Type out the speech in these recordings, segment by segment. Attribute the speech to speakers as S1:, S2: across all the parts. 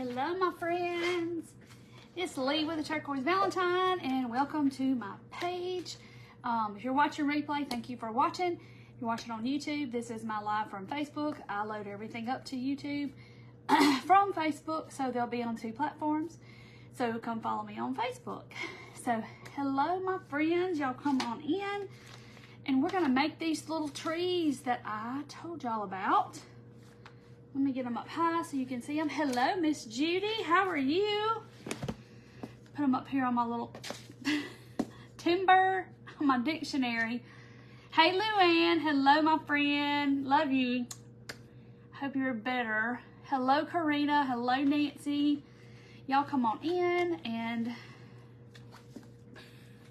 S1: Hello, my friends. It's Lee with the Turquoise Valentine, and welcome to my page. If you're watching replay, thank you for watching. If you're watching on YouTube, this is my live from Facebook. I load everything up to YouTube from Facebook, so they'll be on 2 platforms. So come follow me on Facebook. So hello, my friends. Y'all come on in, and we're gonna make these little trees that I told y'all about. Let me get them up high so you can see them. Hello, Miss Judy. How are you? Put them up here on my little timber, on my dictionary. Hey, Luann. Hello, my friend. Love you. Hope you're better. Hello, Karina. Hello, Nancy. Y'all come on in. And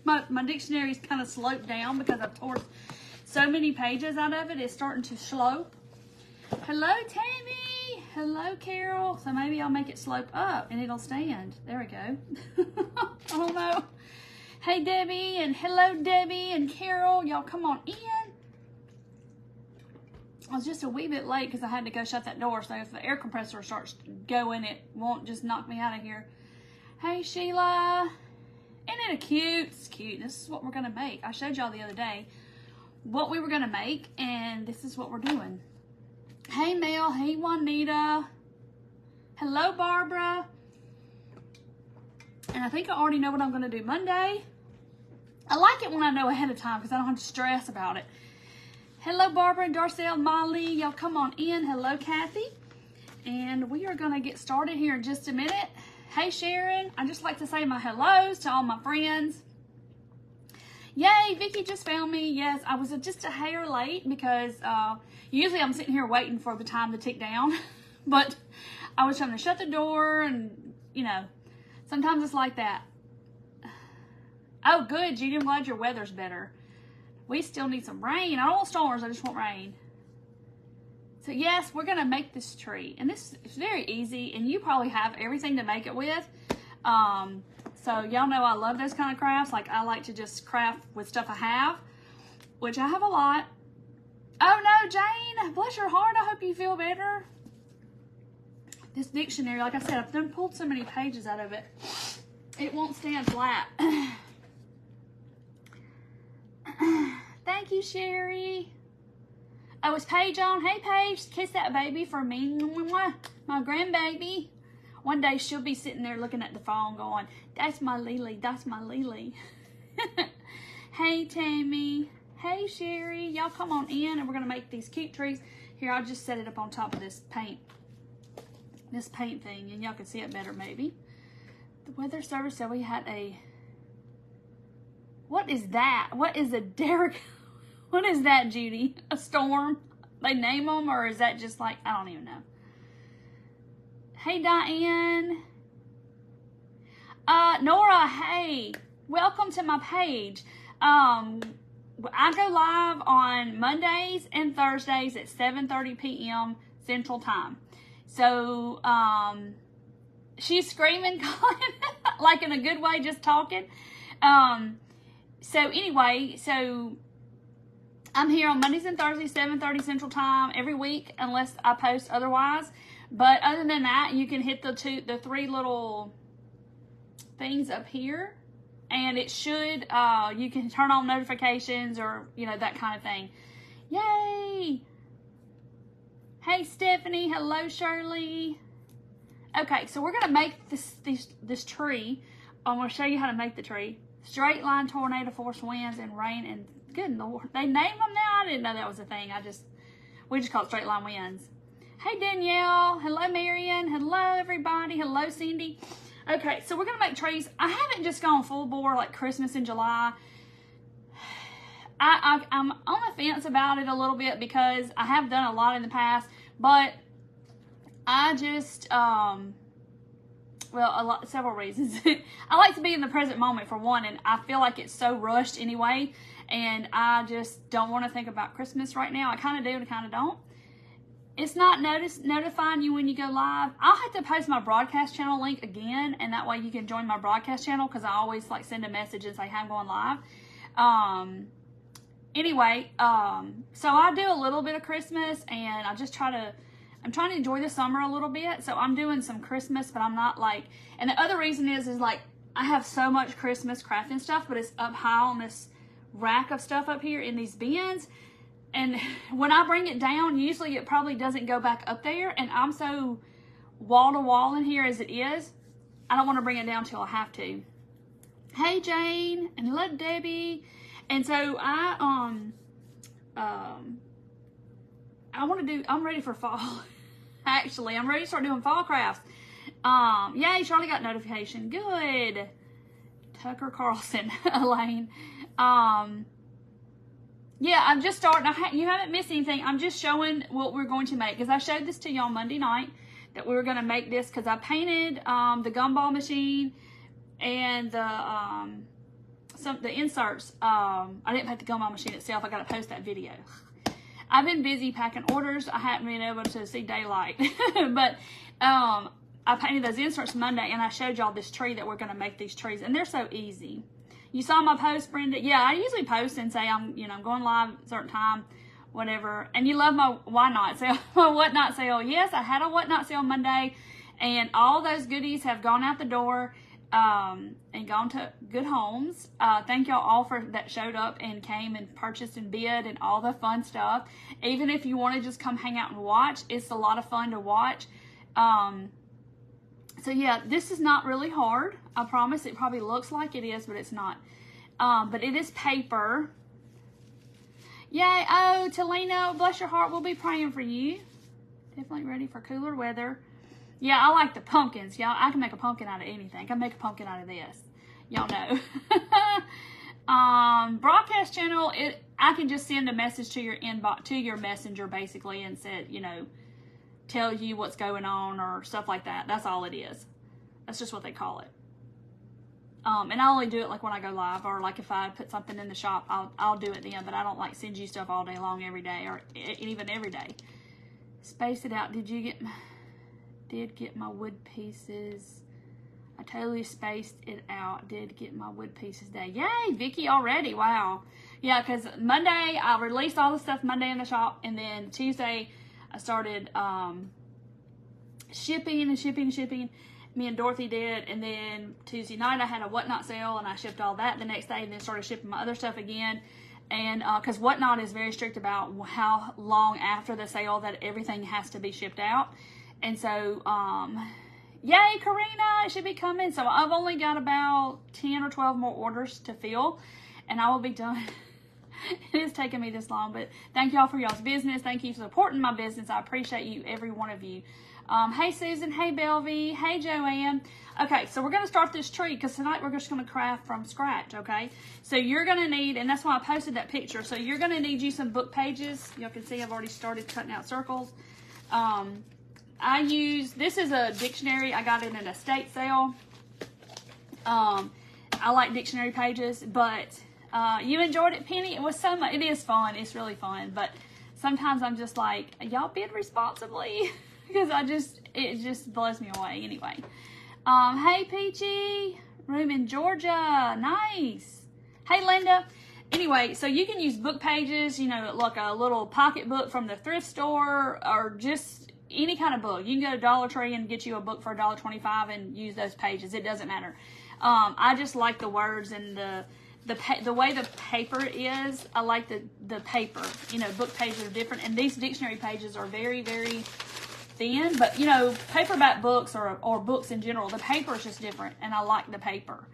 S1: my dictionary is kind of sloped down because I've torn so many pages out of it. It's starting to slope. Hello, Tammy. Hello, Carol. So maybe I'll make it slope up and it'll stand. There we go. I don't know. Hey, Debbie, and hello, Debbie and Carol. Y'all come on in. I was just a wee bit late because I had to go shut that door. So if the air compressor starts going, it won't just knock me out of here. Hey, Sheila. Isn't it cute? It's cute. This is what we're going to make. I showed y'all the other day what we were going to make, and this is what we're doing. Hey, Mel. Hey, Juanita. Hello, Barbara. And I think I already know what I'm going to do Monday. I like it when I know ahead of time because I don't have to stress about it. Hello, Barbara and Darcel, Molly. Y'all come on in. Hello, Kathy. And we are going to get started here in just a minute. Hey, Sharon. I just like to say my hellos to all my friends. Yay, Vicky just found me. Yes, I was just a hair late because usually I'm sitting here waiting for the time to tick down. But I was trying to shut the door and, you know, sometimes it's like that. Oh, good, Judy. I'm glad your weather's better. We still need some rain. I don't want storms. I just want rain. So, yes, we're going to make this tree. And this is very easy. And you probably have everything to make it with. So, y'all know I love those kind of crafts. Like, I like to just craft with stuff I have, which I have a lot. Oh, no, Jane. Bless your heart. I hope you feel better. This dictionary, like I said, I've done pulled so many pages out of it. It won't stand flat. Thank you, Sherry. Oh, is Paige on? Hey, Paige. Kiss that baby for me. My grandbaby. One day she'll be sitting there looking at the phone going, that's my Lily. That's my Lily. Hey, Tammy. Hey, Sherry. Y'all come on in and we're going to make these cute trees. Here, I'll just set it up on top of this paint thing, and y'all can see it better maybe. The weather service said we had a, what is that? What is a Derek? What is that, Judy? A storm? They name them, or is that just like, I don't even know. Hey, Diane. Nora, hey. Welcome to my page. I go live on Mondays and Thursdays at 7:30 p.m. Central Time. So, she's screaming, like in a good way, just talking. So anyway, so I'm here on Mondays and Thursdays, 7:30 Central Time every week, unless I post otherwise. But other than that, you can hit the 3 little things up here, and it should, you can turn on notifications or, you know, that kind of thing. Yay! Hey, Stephanie. Hello, Shirley. Okay, so we're going to make this tree. I'm going to show you how to make the tree. Straight line tornado force winds and rain and good Lord. They name them now? I didn't know that was a thing. We just call it straight line winds. Hey, Danielle. Hello, Marion. Hello, everybody. Hello, Cindy. Okay, so we're going to make trees. I haven't just gone full bore like Christmas in July. I'm on the fence about it a little bit because I have done a lot in the past, but I just, several reasons. I like to be in the present moment for one, and I feel like it's so rushed anyway, and I just don't want to think about Christmas right now. I kind of do and I kind of don't. It's not notifying you when you go live. I'll have to post my broadcast channel link again, and that way you can join my broadcast channel because I always like send a message and say, hey, I'm going live. Anyway, so I do a little bit of Christmas, and I just try to I'm trying to enjoy the summer a little bit, so I'm doing some Christmas, but I'm not like, and the other reason is like, I have so much Christmas crafting stuff, but it's up high on this rack of stuff up here in these bins, and when I bring it down, usually it probably doesn't go back up there, and I'm so wall to wall in here as it is, I don't want to bring it down till I have to. Hey Jane, and love Debbie. And so I'm ready for fall. Actually, I'm ready to start doing fall crafts. Yay, Charlie got notification. Good. Tucker Carlson, Elaine. Yeah, I'm just starting. You haven't missed anything. I'm just showing what we're going to make, because I showed this to y'all Monday night that we were going to make this, because I painted the gumball machine and the inserts. I didn't paint the gumball machine itself. I got to post that video. I've been busy packing orders. I haven't been able to see daylight. But I painted those inserts Monday, and I showed y'all this tree that we're going to make these trees, and they're so easy. You saw my post, Brenda? Yeah, I usually post and say I'm going live at a certain time, whatever. And you love my why not sale, my what not sale. Yes, I had a what not sale Monday, and all those goodies have gone out the door and gone to good homes. Thank y'all all for that showed up and came and purchased and bid and all the fun stuff. Even if you want to just come hang out and watch, it's a lot of fun to watch. So yeah, this is not really hard. I promise. It probably looks like it is, but it's not. But it is paper. Yay. Oh, Talina, bless your heart. We'll be praying for you. Definitely ready for cooler weather. Yeah, I like the pumpkins. Y'all, I can make a pumpkin out of anything. I can make a pumpkin out of this. Y'all know. Broadcast channel, I can just send a message to your inbox, to your messenger, basically, and said, tell you what's going on or stuff like that. That's all it is. That's just what they call it. And I only do it like when I go live, or like if I put something in the shop, I'll do it then, but I don't like send you stuff all day long every day, or even every day. Space it out. Did get my wood pieces. I totally spaced it out. Did get my wood pieces day. Yay, Vicky already. Wow. Yeah, because Monday, I released all the stuff Monday in the shop, and then Tuesday, I started shipping. Me and Dorothy did, and then Tuesday night I had a Whatnot sale, and I shipped all that the next day, and then started shipping my other stuff again. And because Whatnot is very strict about how long after the sale that everything has to be shipped out. And so, yay, Karina, it should be coming. So I've only got about 10 or 12 more orders to fill, and I will be done. It is taking me this long, but thank y'all for y'all's business. Thank you for supporting my business. I appreciate you, every one of you. Hey, Susan. Hey, Belvy. Hey, Joanne. Okay, so we're going to start this tree, because tonight we're just going to craft from scratch, okay? So you're going to need, and that's why I posted that picture, so you're going to need you some book pages. Y'all can see I've already started cutting out circles. This is a dictionary. I got it in an estate sale. I like dictionary pages, but you enjoyed it, Penny? It was so much. It is fun. It's really fun, but sometimes I'm just like, y'all bid responsibly, because it just blows me away anyway. Hey, Peachy. Room in Georgia. Nice. Hey, Linda. Anyway, so you can use book pages, like a little pocket book from the thrift store, or just any kind of book. You can go to Dollar Tree and get you a book for $1.25 and use those pages. It doesn't matter. I just like the words and the way the paper is. I like the paper. Book pages are different, and these dictionary pages are very, very thin. But paperback books or books in general, the paper is just different, and I like the paper.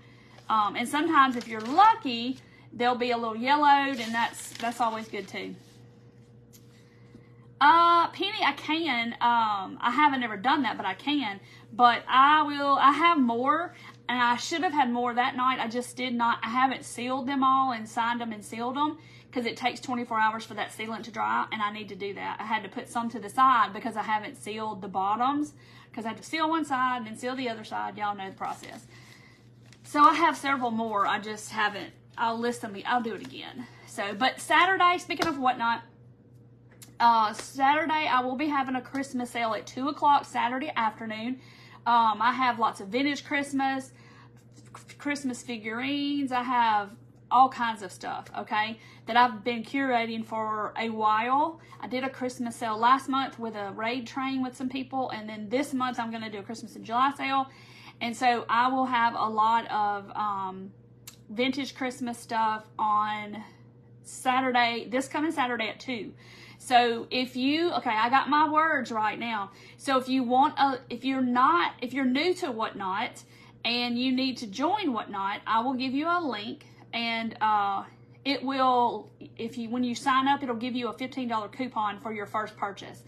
S1: And sometimes, if you're lucky, they'll be a little yellowed, and that's always good too. Penny, I can. I haven't ever done that, but I can. But I have more, and I should have had more that night. I just did not. I haven't sealed them all and signed them and sealed them, because it takes 24 hours for that sealant to dry, and I need to do that. I had to put some to the side because I haven't sealed the bottoms, because I have to seal one side and then seal the other side. Y'all know the process. So I have several more. I just haven't. I'll list them. I'll do it again. So, but Saturday, speaking of Whatnot, Saturday I will be having a Christmas sale at 2 o'clock Saturday afternoon. I have lots of vintage Christmas figurines. I have all kinds of stuff, okay, that I've been curating for a while. I did a Christmas sale last month with a raid train with some people, and then this month I'm going to do a Christmas in July sale. And so I will have a lot of vintage Christmas stuff on Saturday, this coming Saturday at 2. So if you, okay, I got my words right now. So if you want if you're new to Whatnot and you need to join Whatnot, I will give you a link, and it will, when you sign up, it'll give you a $15 coupon for your first purchase.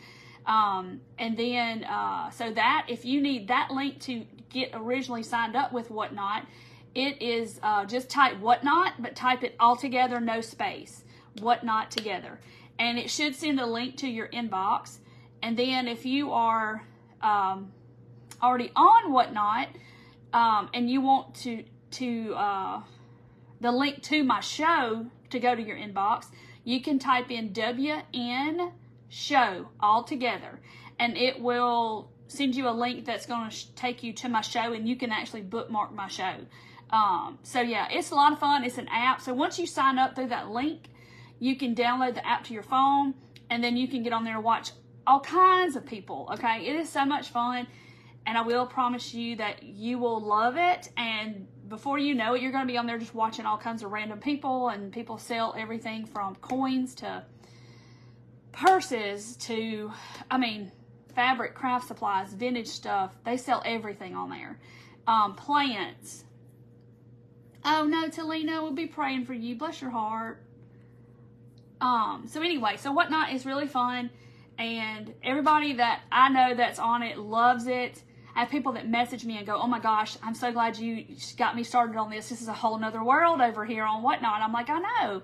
S1: And then, so that, if you need that link to get originally signed up with Whatnot, it is, just type Whatnot, but type it all together, no space, Whatnot together. And it should send a link to your inbox. And then if you are, already on Whatnot, and you want the link to my show to go to your inbox, you can type in WN show all together, and it will send you a link that's going to take you to my show, and you can actually bookmark my show. So yeah, it's a lot of fun. It's an app. So once you sign up through that link, you can download the app to your phone, and then you can get on there and watch all kinds of people. Okay, it is so much fun, and I will promise you that you will love it. And before you know it, you're going to be on there just watching all kinds of random people, and people sell everything from coins to purses to, I mean, fabric, craft supplies, vintage stuff. They sell everything on there. Plants. Oh no, Talina, we'll be praying for you. Bless your heart. So anyway, so Whatnot is really fun, and everybody that I know that's on it loves it. I have people that message me and go, oh my gosh, I'm so glad you got me started on this. This is a whole nother world over here on Whatnot. I'm like, I know.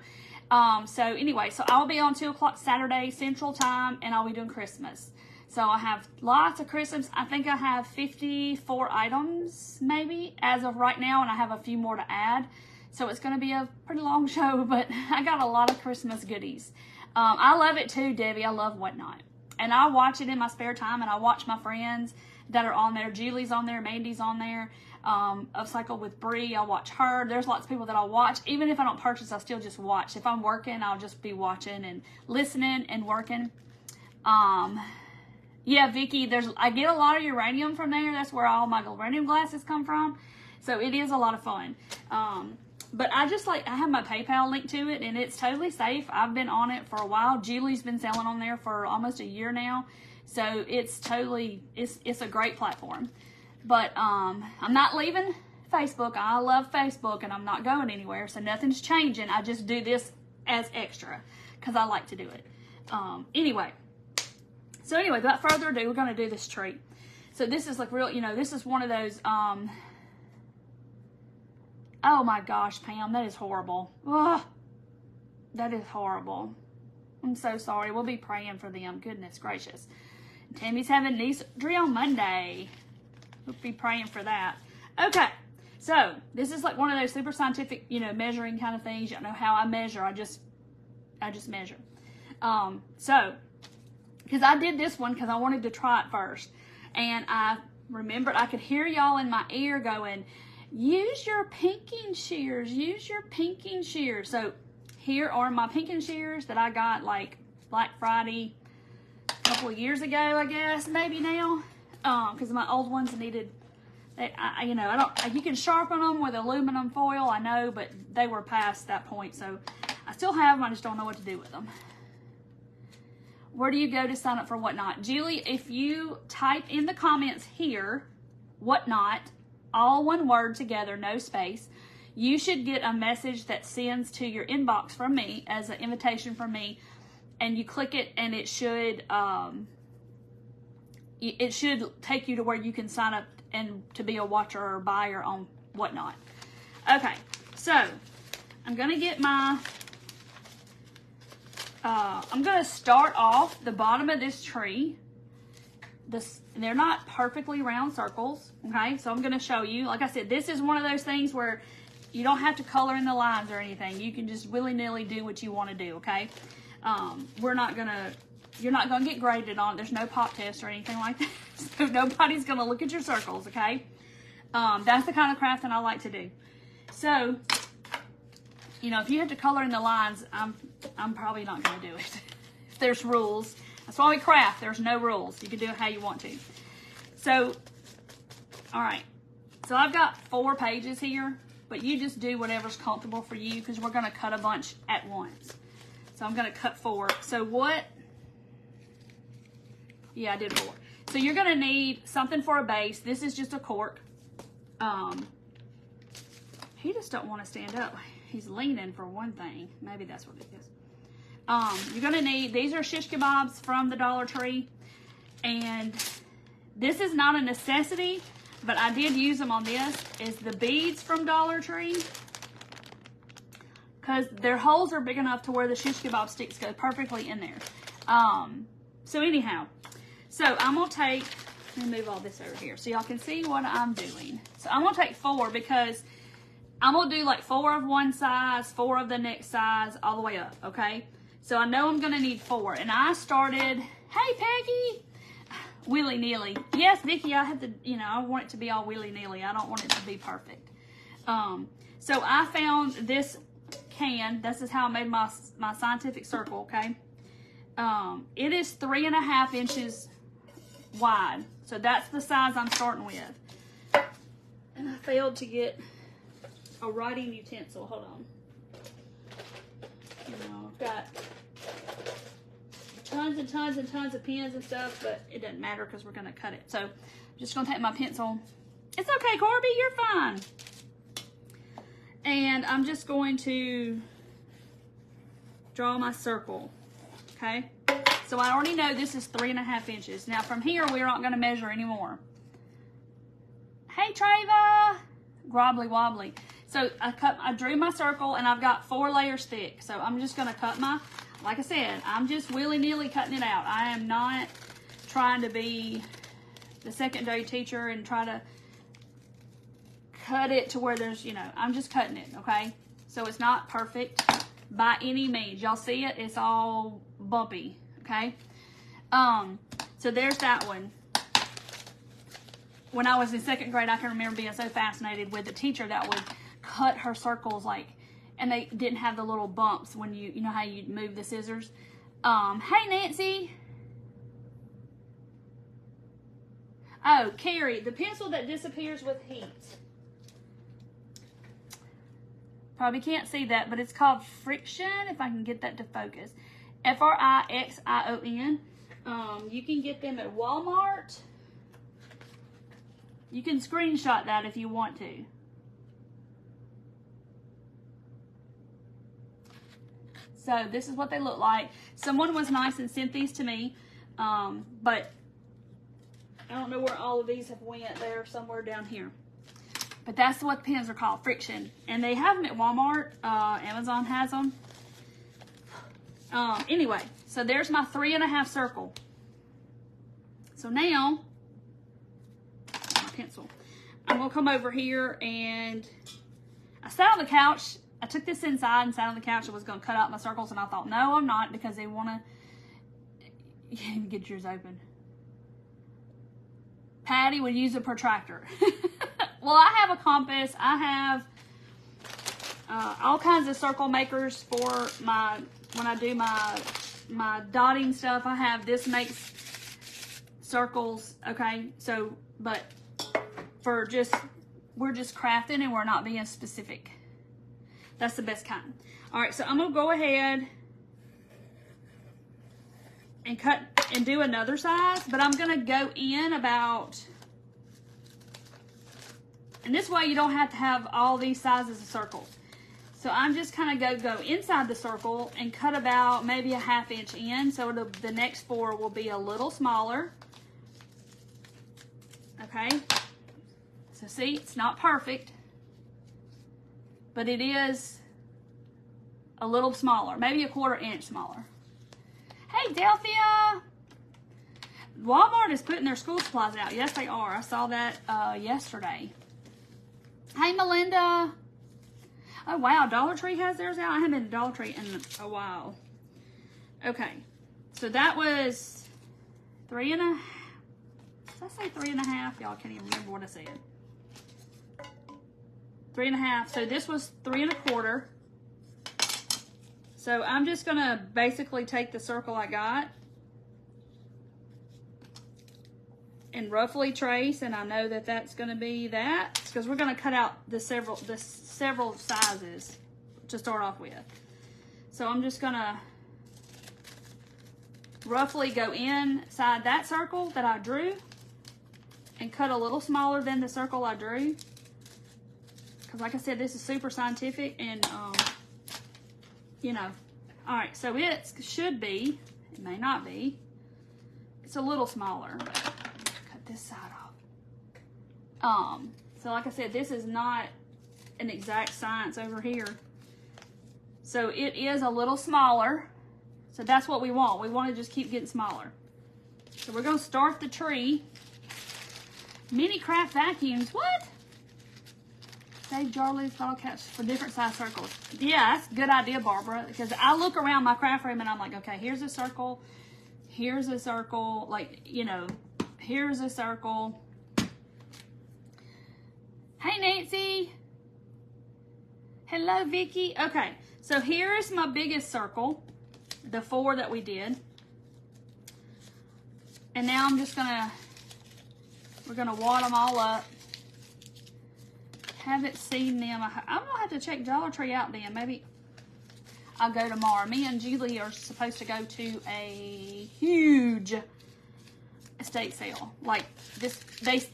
S1: So anyway, so I'll be on 2 o'clock Saturday Central Time, and I'll be doing Christmas. So I have lots of Christmas. I think I have 54 items maybe as of right now, and I have a few more to add. So it's going to be a pretty long show, but I got a lot of Christmas goodies. I love it too, Debbie. I love Whatnot. And I watch it in my spare time, and I watch my friends that are on there. Julie's on there, Mandy's on there. Upcycle with Bree, I'll watch her. There's lots of people that I'll watch. Even if I don't purchase, I'll still just watch. If I'm working, I'll just be watching and listening and working. Yeah, Vicky, I get a lot of uranium from there. That's where all my uranium glasses come from. So it is a lot of fun. But I have my PayPal link to it, and it's totally safe. I've been on it for a while. Julie's been selling on there for almost a year now. So it's totally, it's a great platform. But I'm not leaving Facebook. I love Facebook, and I'm not going anywhere. So nothing's changing. I just do this as extra because I like to do it. Anyway, without further ado, we're going to do this tree. So this is like real, this is one of those, oh my gosh, Pam, that is horrible. Ugh, that is horrible. I'm so sorry. We'll be praying for them. Goodness gracious. Tammy's having knee surgery on Monday. We'll be praying for that. Okay, so this is like one of those super scientific, measuring kind of things. You don't know how I measure. I just measure. So, because I did this one because I wanted to try it first. And I remembered I could hear y'all in my ear going, use your pinking shears, use your pinking shears. So here are my pinking shears that I got like Black Friday a couple of years ago, I guess, maybe now. Because my old ones needed, you can sharpen them with aluminum foil, I know, but they were past that point. So I still have them, I just don't know what to do with them. Where do you go to sign up for Whatnot? Julie, if you type in the comments here, Whatnot, all one word together, no space, you should get a message that sends to your inbox from me as an invitation from me, and you click it, and it should take you to where you can sign up and to be a watcher or buyer on Whatnot. Okay, so I'm gonna get my I'm gonna start off the bottom of this tree. They're not perfectly round circles, okay? So I'm gonna show you. Like I said, this is one of those things where you don't have to color in the lines or anything. You can just willy-nilly do what you want to do, okay? You're not gonna get graded on. There's no pop test or anything like that. So nobody's gonna look at your circles, okay? That's the kind of craft that I like to do. So you know, if you have to color in the lines, I'm probably not going to do it. If there's rules. That's why we craft. There's no rules. You can do it how you want to. So, all right. So I've got 4 pages here, but you just do whatever's comfortable for you because we're going to cut a bunch at once. So I'm going to cut 4. So what? Yeah, I did 4. So you're going to need something for a base. This is just a cork. He just don't want to stand up. He's leaning for one thing. Maybe that's what it is. You're going to need, these are shish kebabs from the Dollar Tree. And this is not a necessity, but I did use them on this, is the beads from Dollar Tree. Because their holes are big enough to where the shish kebab sticks go perfectly in there. So anyhow, so I'm going to take, let me move all this over here so y'all can see what I'm doing. So I'm going to take 4 because I'm going to do like 4 of one size, 4 of the next size, all the way up, okay? So I know I'm going to need 4. And I started, hey, Peggy, willy-nilly. Yes, Vicki, I have to, you know, I want it to be all willy-nilly. I don't want it to be perfect. So I found this can. This is how I made my scientific circle, okay? It is 3.5 inches wide. So that's the size I'm starting with. And I failed to get a writing utensil. Hold on. You know, I've got tons and tons and tons of pens and stuff, but it doesn't matter because we're going to cut it. So I'm just going to take my pencil. It's okay, Corby, you're fine. And I'm just going to draw my circle, okay? So I already know this is 3.5 inches. Now from here, we're not going to measure anymore. Hey, Treva! Grobbly wobbly. So I drew my circle and I've got 4 layers thick. So I'm just going to cut my, like I said, I'm just willy-nilly cutting it out. I am not trying to be the secondary teacher and try to cut it to where there's, you know, I'm just cutting it, okay? So it's not perfect by any means. Y'all see it? It's all bumpy, okay? So there's that one. When I was in 2nd grade, I can remember being so fascinated with the teacher that would cut her circles like, and they didn't have the little bumps when you know how you move the scissors. Hey, Nancy. Oh, Carrie, the pencil that disappears with heat. Probably can't see that, but it's called Frixion, if I can get that to focus. Frixion. You can get them at Walmart. You can screenshot that if you want to. So this is what they look like. Someone was nice and sent these to me, but I don't know where all of these have went. They're somewhere down here. But that's what the pens are called, Frixion. And they have them at Walmart. Amazon has them. Anyway, so there's my 3.5 circle. So now, my pencil. I'm going to come over here and I sat on the couch. I took this inside and sat on the couch and was going to cut out my circles. And I thought, no, I'm not, because they want to, you can't even get yours open. Patty would use a protractor. Well, I have a compass. I have all kinds of circle makers for my, when I do my dotting stuff. I have, this makes circles, okay? So, but for just, we're just crafting and we're not being specific. That's the best kind. All right, so I'm gonna go ahead and cut and do another size, but I'm gonna go in about, and this way you don't have to have all these sizes of circles. So I'm just kind of go inside the circle and cut about maybe a 1/2 inch in, so the next 4 will be a little smaller. Okay, so see, it's not perfect, but it is a little smaller, maybe a 1/4 inch smaller. Hey, Delphia! Walmart is putting their school supplies out. Yes, they are. I saw that yesterday. Hey, Melinda. Oh, wow. Dollar Tree has theirs out. I haven't been to Dollar Tree in a while. Okay. So that was 3.5. Did I say 3.5? Y'all can't even remember what I said. 3.5. So this was 3 1/4. So I'm just gonna basically take the circle I got and roughly trace, and I know that that's gonna be that, because we're gonna cut out the several sizes to start off with. So I'm just gonna roughly go inside that circle that I drew and cut a little smaller than the circle I drew. Because like I said, this is super scientific and, you know. All right, so it should be, it may not be, it's a little smaller. Cut this side off. So like I said, this is not an exact science over here. So it is a little smaller. So that's what we want. We want to just keep getting smaller. So we're going to start the tree. Mini craft vacuums. What? Save jar lids, bottle caps for different size circles. Yeah, that's a good idea, Barbara. Because I look around my craft room and I'm like, okay, here's a circle. Here's a circle. Like, you know, here's a circle. Hey, Nancy. Hello, Vicky. Okay, so here's my biggest circle. The 4 that we did. And now I'm just we're gonna wad them all up. Haven't seen them. I'm gonna have to check Dollar Tree out then. Maybe I'll go tomorrow. Me and Julie are supposed to go to a huge estate sale. Like this,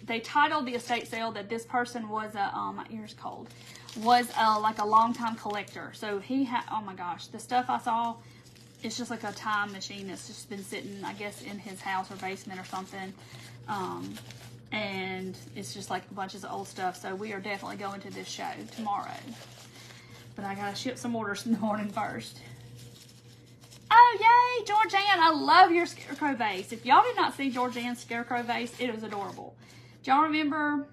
S1: they titled the estate sale that this person was a, my ear's cold, was like a longtime collector. So he had, oh my gosh, the stuff I saw, it's just like a time machine that's just been sitting, I guess, in his house or basement or something. And it's just like a bunch of old stuff. So we are definitely going to this show tomorrow. But I gotta ship some orders in the morning first. Oh, yay, Georgianne. I love your scarecrow vase. If y'all did not see Georgianne's scarecrow vase, it was adorable. Do y'all remember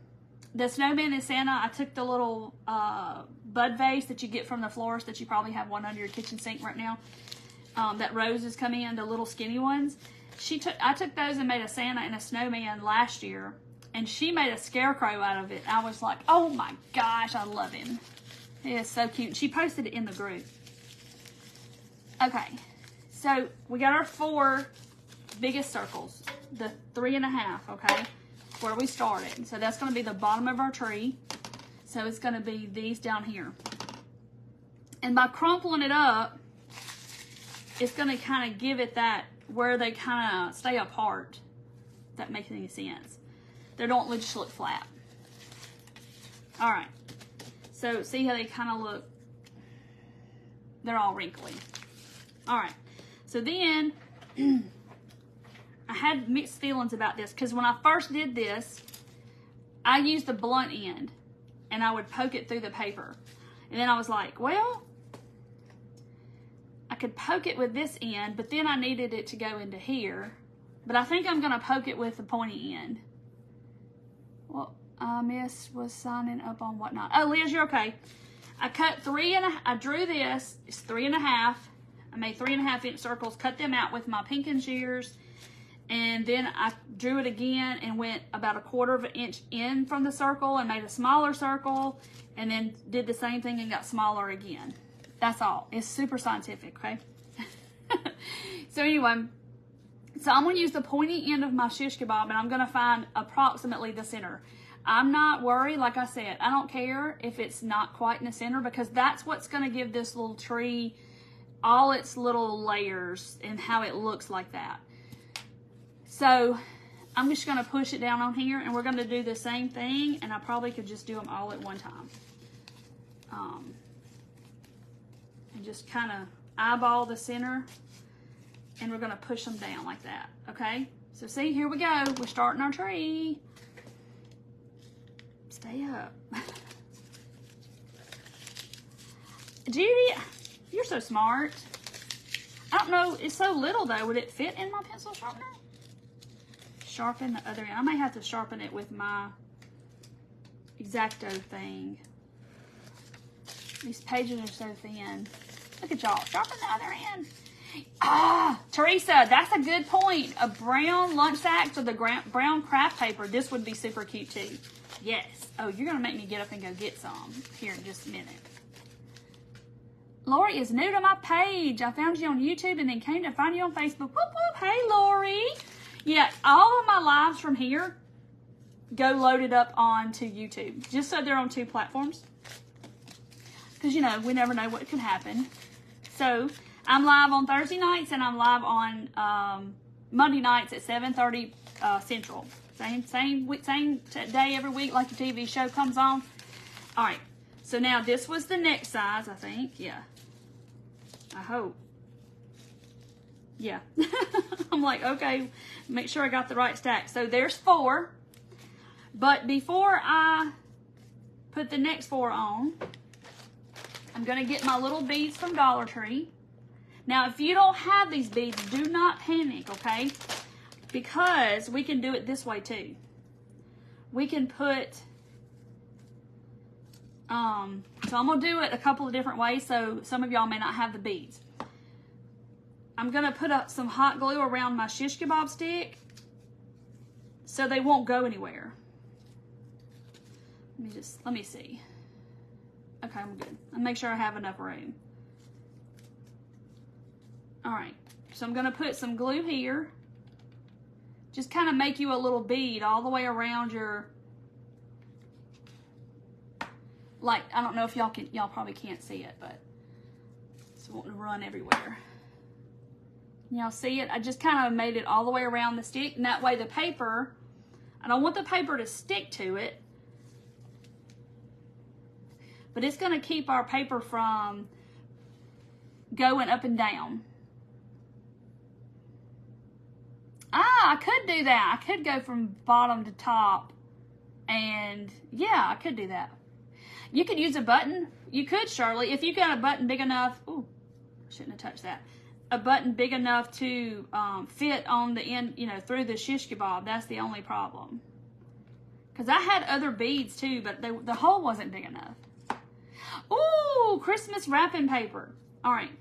S1: the snowman and Santa? I took the little bud vase that you get from the florist that you probably have one under your kitchen sink right now. That roses come in, the little skinny ones. I took those and made a Santa and a snowman last year, and she made a scarecrow out of it. I was like, oh my gosh, I love him. He is so cute. She posted it in the group. Okay, so we got our 4 biggest circles, the 3.5, okay, where we started. So that's going to be the bottom of our tree. So it's going to be these down here. And by crumpling it up, it's going to kind of give it that, where they kind of stay apart, if that makes any sense. They don't just look flat. All right. So see how they kind of look? They're all wrinkly. All right. So then, I had mixed feelings about this, because when I first did this, I used the blunt end, and I would poke it through the paper. And then I was like, well, I could poke it with this end, but then I needed it to go into here. But I think I'm going to poke it with the pointy end. Well, Miss was signing up on whatnot. Oh, Liz, you're okay. I cut 3.5. I drew this. It's 3.5. I made 3.5 inch circles, cut them out with my Pinkin shears. And then I drew it again and went about 1/4 of an inch in from the circle and made a smaller circle. And then did the same thing and got smaller again. That's all. It's super scientific, okay? So anyway, so I'm going to use the pointy end of my shish kebab, and I'm going to find approximately the center. I'm not worried. Like I said, I don't care if it's not quite in the center, because that's what's going to give this little tree all its little layers and how it looks like that. So I'm just going to push it down on here, and we're going to do the same thing, and I probably could just do them all at one time. And just kind of eyeball the center, and we're going to push them down like that, okay? So see, here we go. We're starting our tree. Stay up. Judy, you're so smart. I don't know, it's so little though. Would it fit in my pencil sharpener? Sharpen the other end. I may have to sharpen it with my X-Acto thing. These pages are so thin. Look at y'all. Sharpen the other end. Ah, Teresa, that's a good point. A brown lunch sack with the brown craft paper. This would be super cute too. Yes. Oh, you're going to make me get up and go get some here in just a minute. Lori is new to my page. I found you on YouTube and then came to find you on Facebook. Whoop, whoop. Hey, Lori. Yeah, all of my lives from here go loaded up onto YouTube, just so they're on 2 platforms. Because, you know, we never know what could happen. So, I'm live on Thursday nights and I'm live on Monday nights at 7:30 Central. Same day every week like the TV show comes on. All right. So now this was the next size, I think. Yeah. I hope. Yeah. I'm like, okay, make sure I got the right stack. So there's 4. But before I put the next 4 on, I'm going to get my little beads from Dollar Tree. Now, if you don't have these beads, do not panic, okay? Because we can do it this way too. We can put, so I'm going to do it a couple of different ways, so some of y'all may not have the beads. I'm going to put up some hot glue around my shish kebab stick so they won't go anywhere. Let me see. Okay, I'm good. I'll make sure I have enough room. All right, so I'm going to put some glue here. Just kind of make you a little bead all the way around your, like, I don't know if y'all probably can't see it, but it's wanting to run everywhere. Y'all see it? I just kind of made it all the way around the stick, and that way the paper, I don't want the paper to stick to it, but it's going to keep our paper from going up and down. Ah, I could do that. I could go from bottom to top. And yeah, I could do that. You could use a button. You could, Shirley. If you got a button big enough. Ooh, I shouldn't have touched that. A button big enough to fit on the end, you know, through the shish kebab. That's the only problem. Because I had other beads too, but the hole wasn't big enough. Ooh, Christmas wrapping paper. All right.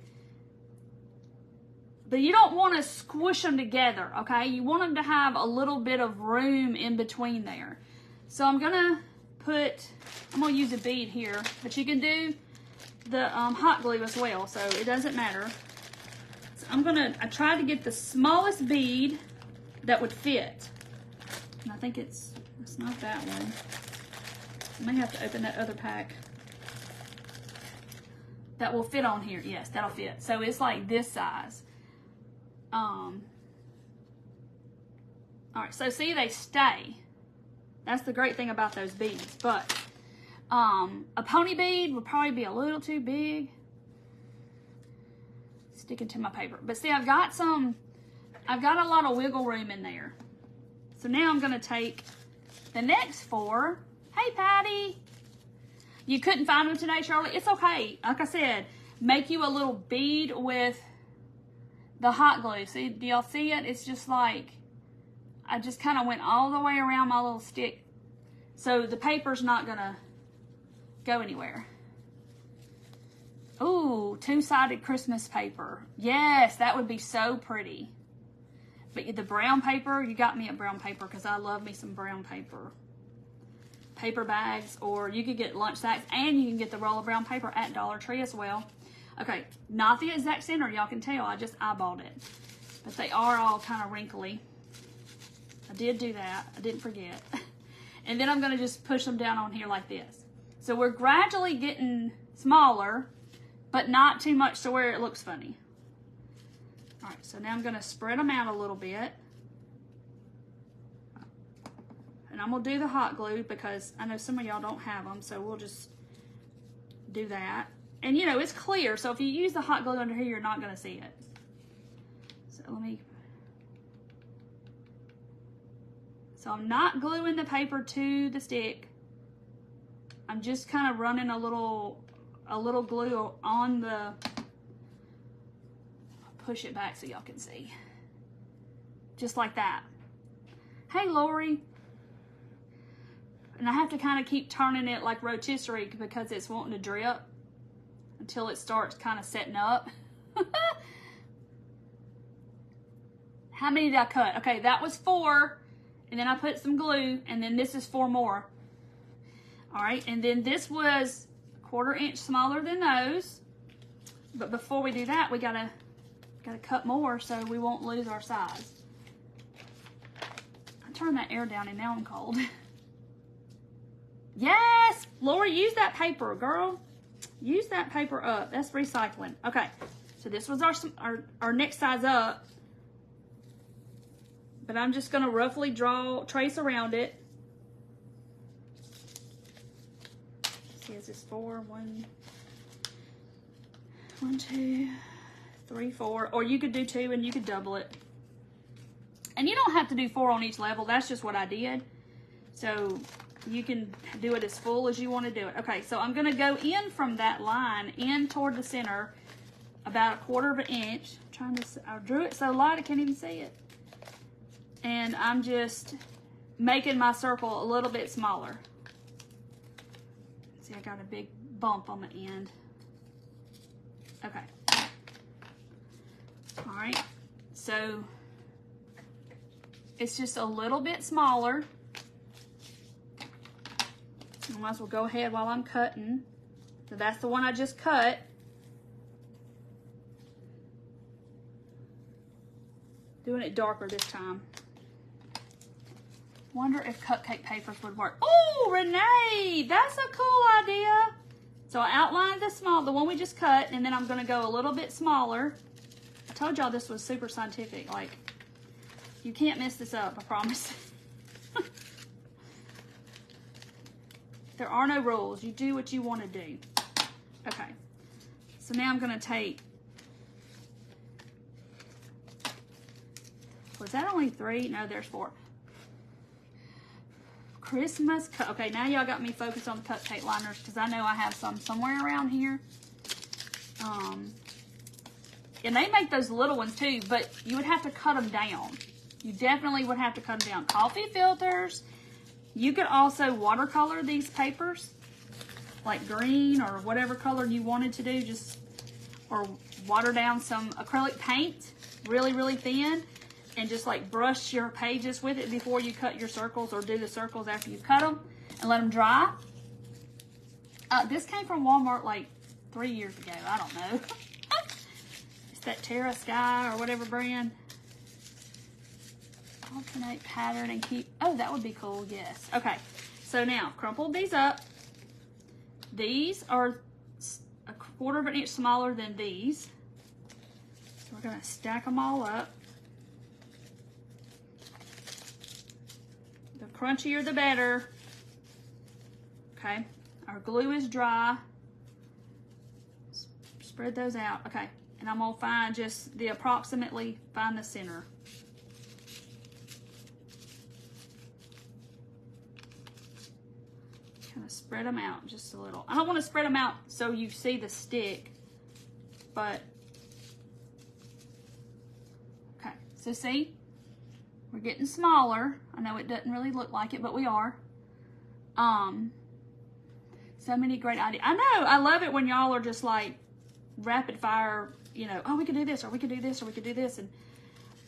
S1: But you don't want to squish them together, okay? You want them to have a little bit of room in between there. So I'm going to use a bead here, but you can do the hot glue as well, so it doesn't matter. So I tried to get the smallest bead that would fit. And I think it's not that one. I may have to open that other pack. That will fit on here. Yes, that'll fit. So it's like this size. All right, so see, they stay. That's the great thing about those beads. But a pony bead would probably be a little too big. Sticking to my paper. But see, I've got a lot of wiggle room in there. So now I'm gonna take the next 4. Hey, Patty. You couldn't find them today, Shirley? It's okay. Like I said, make you a little bead with the hot glue. See, do y'all see it? It's just like, I just kind of went all the way around my little stick. So the paper's not gonna go anywhere. Ooh, 2-sided Christmas paper. Yes, that would be so pretty. But the brown paper, you got me a brown paper because I love me some brown paper. Paper bags, or you could get lunch sacks, and you can get the roll of brown paper at Dollar Tree as well. Okay, not the exact center, y'all can tell. I just eyeballed it. But they are all kind of wrinkly. I did do that. I didn't forget. And then I'm going to just push them down on here like this. So we're gradually getting smaller, but not too much to where it looks funny. All right, so now I'm going to spread them out a little bit. And I'm going to do the hot glue because I know some of y'all don't have them, so we'll just do that. And you know, it's clear, so if you use the hot glue under here, you're not going to see it. So I'm not gluing the paper to the stick. I'm just kind of running a little glue on the, I'll push it back so y'all can see. Just like that. Hey, Lori. And I have to kind of keep turning it like rotisserie because it's wanting to drip until it starts kind of setting up. How many did I cut? Okay, that was 4. And then I put some glue, and then this is 4 more. All right, and then this was 1/4 inch smaller than those. But before we do that, we gotta cut more so we won't lose our size. I turned that air down and now I'm cold. Yes! Laura, use that paper, girl. Use that paper up. That's recycling. Okay, so this was our next size up. But I'm just gonna roughly trace around it. Let's see, is this 4? 1, 2, 3, 4. Or you could do 2 and you could double it. And you don't have to do 4 on each level. That's just what I did. So you can do it as full as you want to do it. Okay, so I'm going to go in from that line in toward the center about 1/4 inch. I drew it so light I can't even see it. And I'm just making my circle a little bit smaller. See, I got a big bump on the end. Okay. All right, so it's just a little bit smaller. I might as well go ahead while I'm cutting. So that's the one I just cut. Doing it darker this time. Wonder if cupcake papers would work. Oh, Renee, that's a cool idea. So I outlined the one we just cut, and then I'm gonna go a little bit smaller. I told y'all this was super scientific. Like, you can't mess this up, I promise. There are no rules. You do what you want to do. Okay. So now I'm going to take... Was that only 3? No, there's 4. Christmas... Okay, now y'all got me focused on the cupcake liners because I know I have some somewhere around here. And they make those little ones too, but you would have to cut them down. You definitely would have to cut them down. Coffee filters... You could also watercolor these papers, like green or whatever color you wanted to do, or water down some acrylic paint really, really thin, and just like brush your pages with it before you cut your circles, or do the circles after you cut them, and let them dry. This came from Walmart like 3 years ago. I don't know. It's that Terra Sky or whatever brand. Alternate pattern and keep... Oh, that would be cool. Yes. Okay. So now, crumpled these up. These are 1/4 inch smaller than these. So we're going to stack them all up. The crunchier, the better. Okay. Our glue is dry. Spread those out. Okay. And I'm going to find just approximately find the center. Kind of spread them out just a little. I don't want to spread them out so you see the stick, but okay. So see, we're getting smaller. I know it doesn't really look like it, but we are. So many great ideas. I know. I love it when y'all are just like rapid fire. You know, oh, we could do this, or we could do this, or we could do this,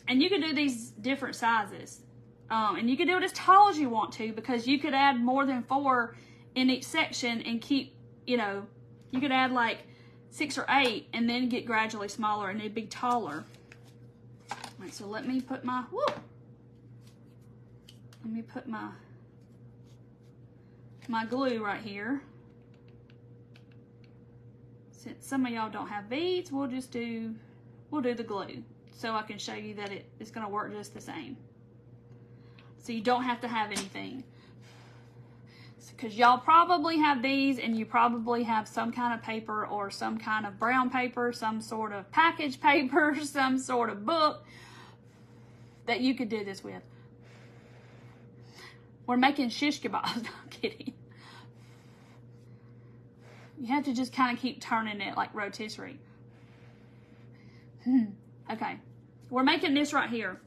S1: and you could do these different sizes. And you can do it as tall as you want to, because you could add more than 4 in each section and keep, you know, you could add like 6 or 8 and then get gradually smaller and it'd be taller. All right, so let me put my, my glue right here. Since some of y'all don't have beads, we'll do the glue so I can show you that it's gonna work just the same. So you don't have to have anything. Because y'all probably have these, and you probably have some kind of paper or some kind of brown paper, some sort of package paper, some sort of book that you could do this with. We're making shish kebabs. No, I'm kidding. You have to just kind of keep turning it like rotisserie. Okay. We're making this right here.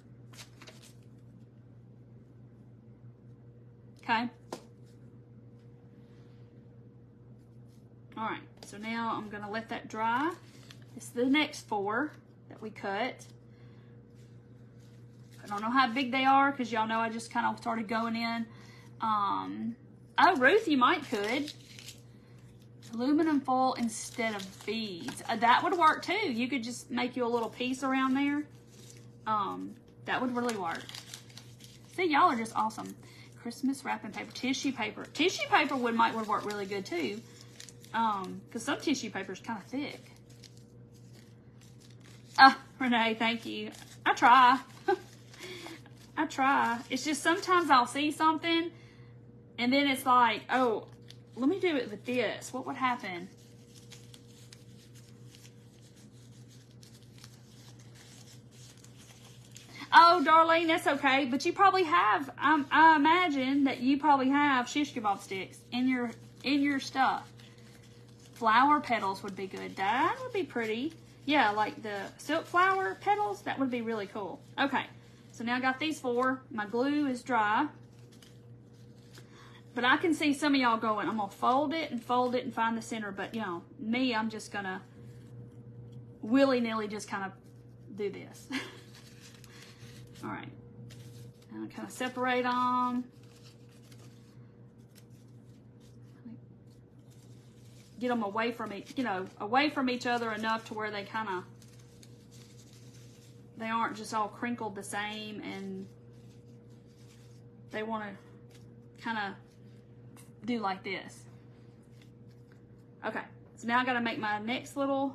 S1: Okay. All right, so now I'm gonna let that dry. This is the next 4 that we cut. I don't know how big they are because y'all know I just kind of started going in. Oh, Ruth, you might could. Aluminum foil instead of beads. That would work too. You could just make you a little piece around there. That would really work. See, y'all are just awesome. Christmas wrapping paper, tissue paper. Tissue paper would work really good too. Because some tissue paper is kind of thick. Renee, thank you. I try. I try. It's just sometimes I'll see something and then it's like, oh, let me do it with this. What would happen? Oh, Darlene, that's okay. But you probably have, I imagine that you probably have shish kebab sticks in your stuff. Flower petals would be good. That would be pretty. Yeah, like the silk flower petals. That would be really cool. Okay, so now I got these 4. My glue is dry. But I can see some of y'all going, I'm going to fold it and find the center. But, you know, me, I'm just going to willy-nilly just kind of do this. All right. And I kind of separate them. Get them away from each other enough to where they aren't just all crinkled the same, and they want to kind of do like this. Okay, so now I got to make my next little,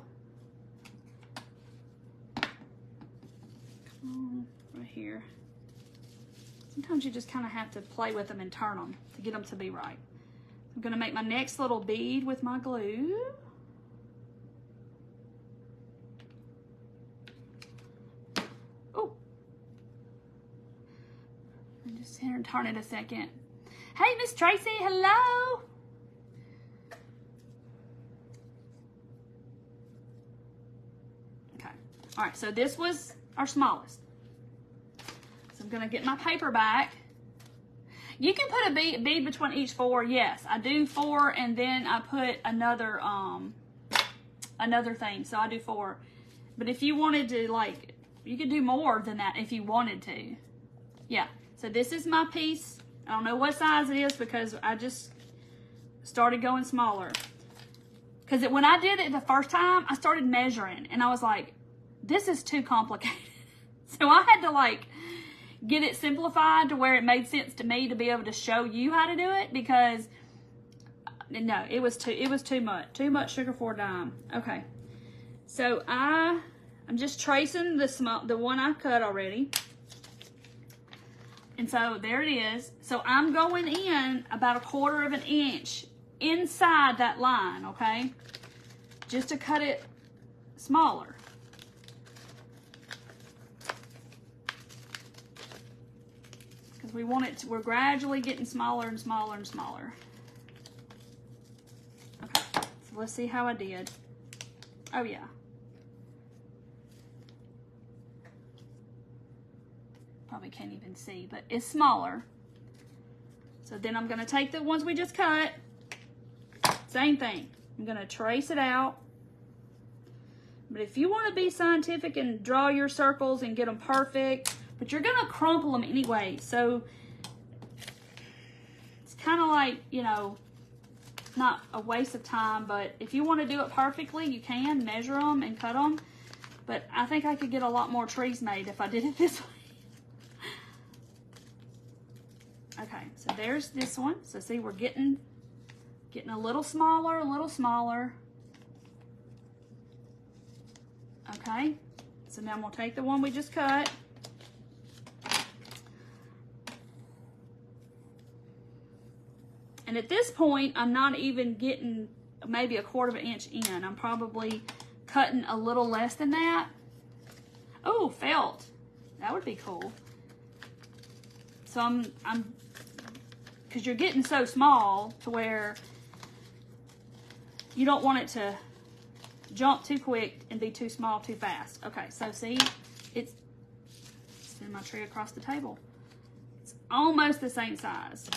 S1: right here. Sometimes you just kind of have to play with them and turn them to get them to be right. I'm going to make my next little bead with my glue. Oh, and just here and turn it a second. Hey, Miss Tracy, hello. Okay, all right, so this was our smallest. So I'm gonna get my paper back. You can put a bead between each 4. Yes, I do 4, and then I put another thing. So I do 4. But if you wanted to, like, you could do more than that if you wanted to. Yeah. So this is my piece. I don't know what size it is because I just started going smaller. Because when I did it the first time, I started measuring, and I was like, this is too complicated. So I had to, like, get it simplified to where it made sense to me to be able to show you how to do it, because no, it was too much sugar for a dime. Okay, so I'm just tracing the one I cut already, and so there it is. So I'm going in about 1/4 of an inch inside that line, okay, just to cut it smaller. We want it to, we're gradually getting smaller and smaller and smaller. Okay, so let's see how I did. Oh yeah. Probably can't even see, but it's smaller. So then I'm gonna take the ones we just cut. Same thing. I'm gonna trace it out. But if you want to be scientific and draw your circles and get them perfect, but you're gonna crumple them anyway, so it's kind of like, you know, not a waste of time, but if you want to do it perfectly, you can measure them and cut them. But I think I could get a lot more trees made if I did it this way. Okay, so there's this one. So see, we're getting a little smaller, a little smaller. Okay, so now I'm gonna take the one we just cut. And at this point, I'm not even getting maybe 1/4 of an inch in. I'm probably cutting a little less than that. Oh, felt. That would be cool. So I'm because you're getting so small to where you don't want it to jump too quick and be too small too fast. Okay, so see, it's send my tray across the table. It's almost the same size.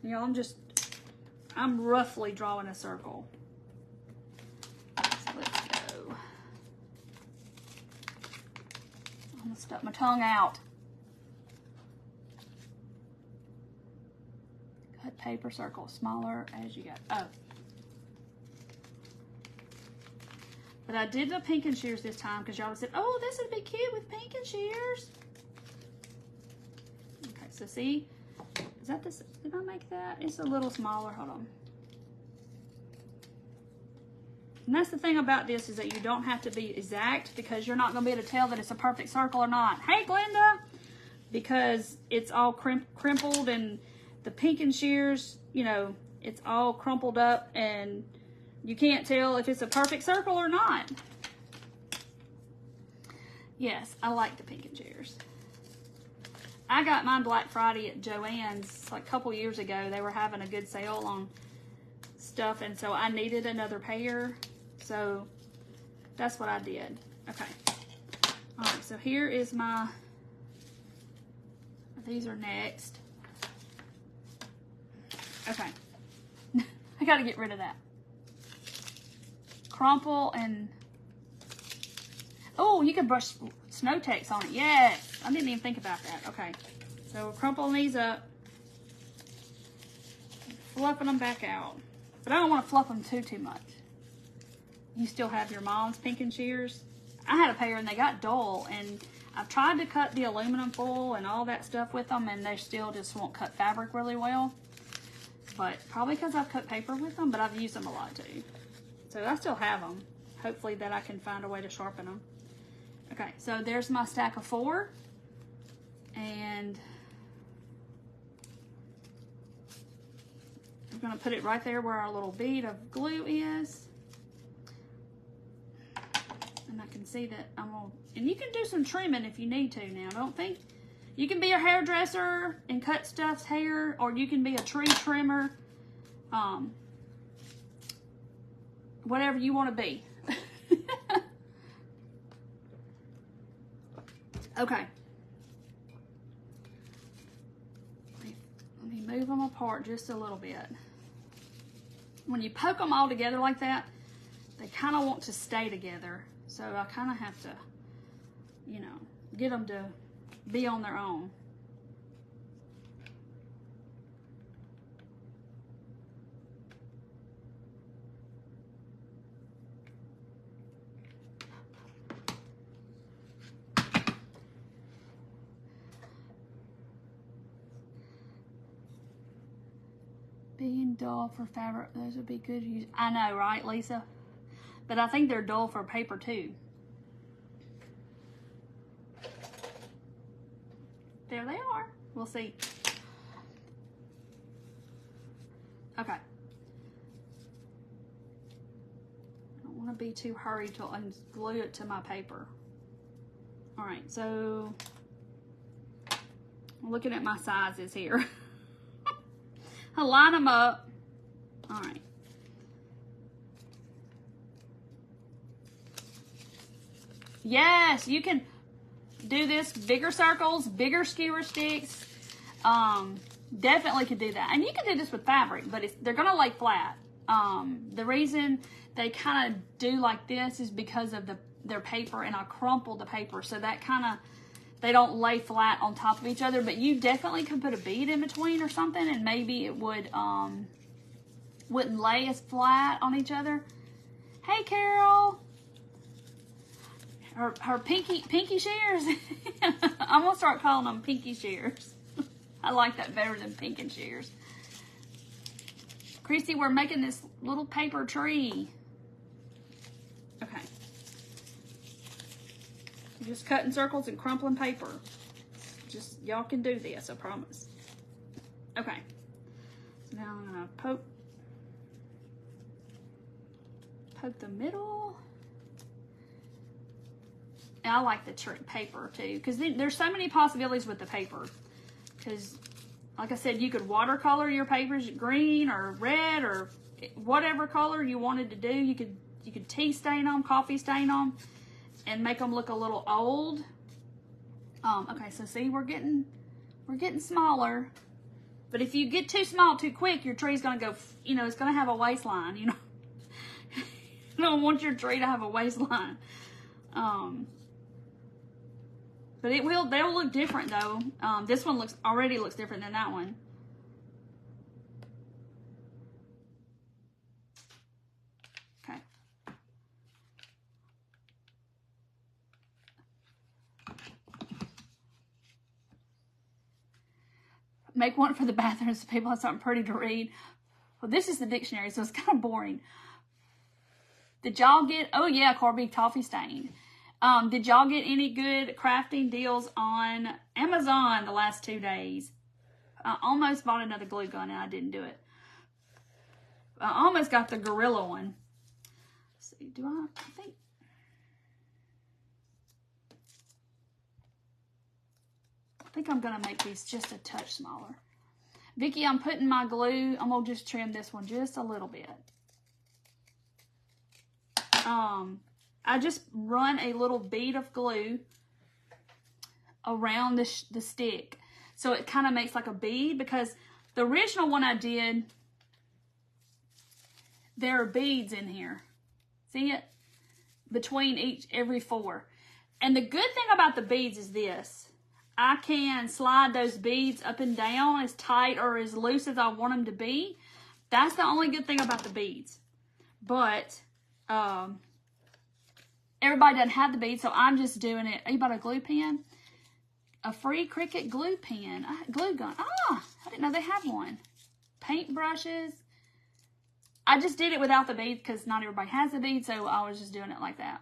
S1: You know, I'm roughly drawing a circle. So let's go. I'm gonna stuck my tongue out. paper circle smaller as you go. Oh. But I did the pink and shears this time because y'all said, oh, this would be cute with pink and shears. Okay, so see, is that this? Did I make that? It's a little smaller. Hold on. And that's the thing about this is that you don't have to be exact because you're not going to be able to tell that it's a perfect circle or not. Hey, Glenda! Because it's all crimpled and the pink and shears, you know, it's all crumpled up and you can't tell if it's a perfect circle or not. Yes, I like the pink and shears. I got mine Black Friday at Joann's like a couple years ago. They were having a good sale on stuff, and so I needed another pair. So that's what I did. Okay. All right, so here is my, these are next. Okay. I got to get rid of that. Crumple and, oh, you can brush Snow-Tex on it. Yes. I didn't even think about that. Okay. So we're crumpling these up. Fluffing them back out. But I don't want to fluff them too much. You still have your mom's pink and shears. I had a pair and they got dull, and I've tried to cut the aluminum foil and all that stuff with them, and they still just won't cut fabric really well. But probably because I've cut paper with them, but I've used them a lot too. So I still have them. Hopefully that I can find a way to sharpen them. Okay, so there's my stack of 4. And I'm gonna put it right there where our little bead of glue is. And I can see that I'm gonna, and you can do some trimming if you need to now. Don't think, you can be a hairdresser and cut stuff's hair, or you can be a tree trimmer. Whatever you want to be. Okay. Let me move them apart just a little bit. When you poke them all together like that, they kind of want to stay together. So I kind of have to, you know, get them to be on their own. Being dull for fabric, those would be good to use. I know, right, Lisa? But I think they're dull for paper too. There they are. We'll see. Okay. I don't want to be too hurried to glue it to my paper. All right, so I'm looking at my sizes here. I line them up. All right. Yes, you can do this, bigger circles, bigger skewer sticks. Definitely could do that. And you can do this with fabric, but they're going to lay flat. The reason they kind of do like this is because of their paper, and I crumple the paper. So that kind of, they don't lay flat on top of each other, but you definitely could put a bead in between or something, and maybe it would, wouldn't lay as flat on each other. Hey, Carol. Her pinky shears. I'm gonna start calling them pinky shears. I like that better than pink and shears. Christy, we're making this little paper tree. Okay. Just cutting circles and crumpling paper. Just, y'all can do this, I promise. Okay. So now I'm gonna poke the middle. And I like the paper too, because there's so many possibilities with the paper. Because, like I said, you could watercolor your papers green or red or whatever color you wanted to do. You could tea stain them, coffee stain them, and make them look a little old. Okay, so see, we're getting smaller. But if you get too small too quick, your tree's gonna go, you know, it's gonna have a waistline. You know, you don't want your tree to have a waistline. But they'll look different though. This one already looks different than that one. make one for the bathroom so people have something pretty to read. Well, this is the dictionary, so it's kind of boring. Did y'all get, oh yeah, Corby toffee stain. Did y'all get any good crafting deals on Amazon the last 2 days? I almost bought another glue gun and I didn't do it. I almost got the Gorilla one. Let's see, I think I'm going to make these just a touch smaller. Vicki, I'm putting my glue, I'm going to just trim this one just a little bit. I just run a little bead of glue around the stick. So it kind of makes like a bead, because the original one I did, there are beads in here. See it? Between every 4. And the good thing about the beads is this. I can slide those beads up and down as tight or as loose as I want them to be. That's the only good thing about the beads. But everybody doesn't have the beads, so I'm just doing it. You bought a glue pen? A free Cricut glue pen. Glue gun. Ah, I didn't know they had one. Paint brushes. I just did it without the beads because not everybody has the beads, so I was just doing it like that.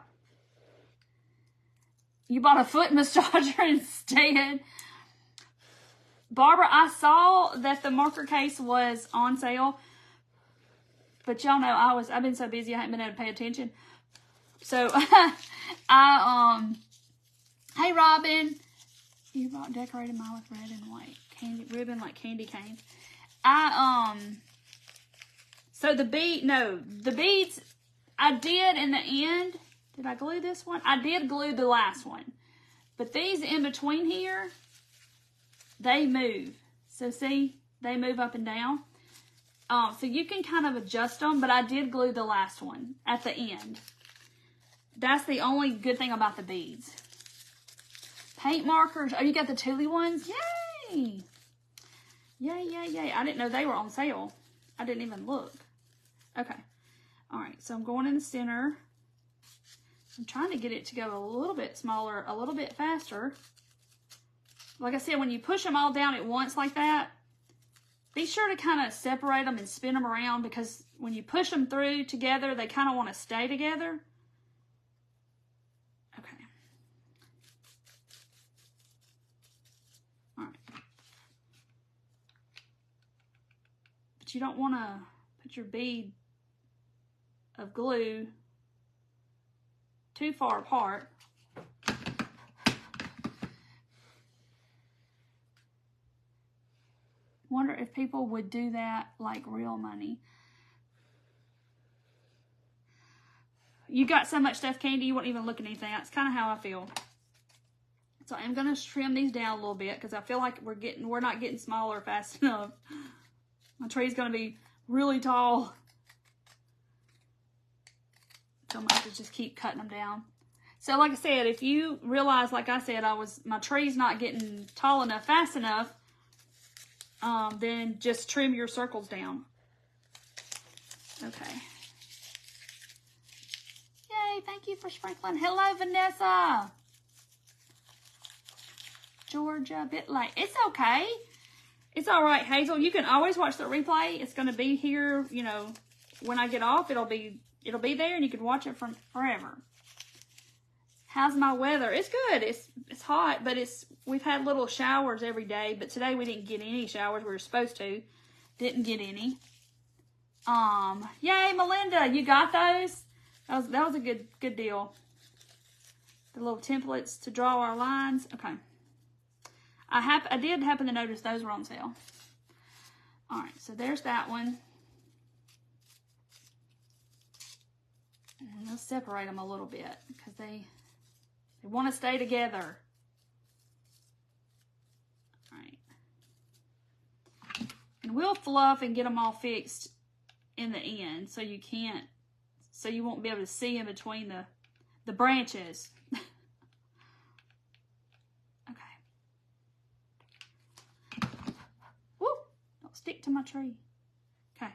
S1: You bought a foot massager instead. Barbara, I saw that the marker case was on sale, but y'all know I've been so busy I haven't been able to pay attention. So hey Robin, you decorated mine with red and white candy ribbon like candy canes. So the beads I did in the end. Did I glue this one? I did glue the last one. But these in between here, they move. So see, they move up and down. So you can kind of adjust them, but I did glue the last one at the end. That's the only good thing about the beads. Paint markers. Oh, you got the Thule ones? Yay! Yay, yay, yay. I didn't know they were on sale. I didn't even look. Okay. All right, so I'm going in the center. I'm trying to get it to go a little bit smaller, a little bit faster. Like I said, when you push them all down at once like that, be sure to kind of separate them and spin them around, because when you push them through together, they kind of want to stay together. Okay. All right. But you don't want to put your bead of glue too far apart. Wonder if people would do that like real money. You got so much stuff, Candy, you won't even look at anything. That's kind of how I feel. So I'm gonna trim these down a little bit because I feel like we're not getting smaller fast enough. My tree's gonna be really tall. So I might just keep cutting them down. So like I said, if you realize, like I said, my tree's not getting tall enough, fast enough, then just trim your circles down. Okay. Yay, thank you for sprinkling. Hello, Vanessa. Georgia, a bit late. It's okay. It's all right, Hazel. You can always watch the replay. It's going to be here, you know, when I get off, it'll be there and you can watch it from forever. How's my weather? It's good. It's hot, but we've had little showers every day, but today we didn't get any showers. We were supposed to. Didn't get any. Yay, Melinda, you got those? That was a good deal. The little templates to draw our lines. Okay. I did happen to notice those were on sale. All right, so there's that one. And we'll separate them a little bit because they want to stay together. All right. And we'll fluff and get them all fixed in the end so you won't be able to see in between the branches. Okay. Woo! Don't stick to my tree. Okay.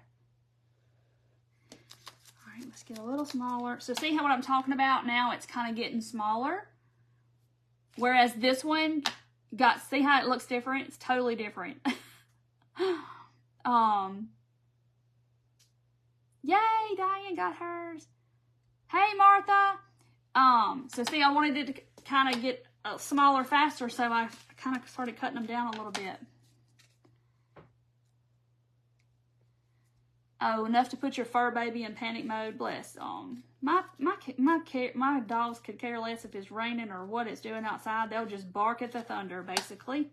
S1: All right, let's get a little smaller. So see what I'm talking about now? It's kind of getting smaller. Whereas this one see how it looks different? It's totally different. Yay, Diane got hers. Hey, Martha. So see, I wanted it to kind of get smaller faster, so I kind of started cutting them down a little bit. Oh, enough to put your fur baby in panic mode. Bless. My dogs could care less if it's raining or what it's doing outside. They'll just bark at the thunder, basically.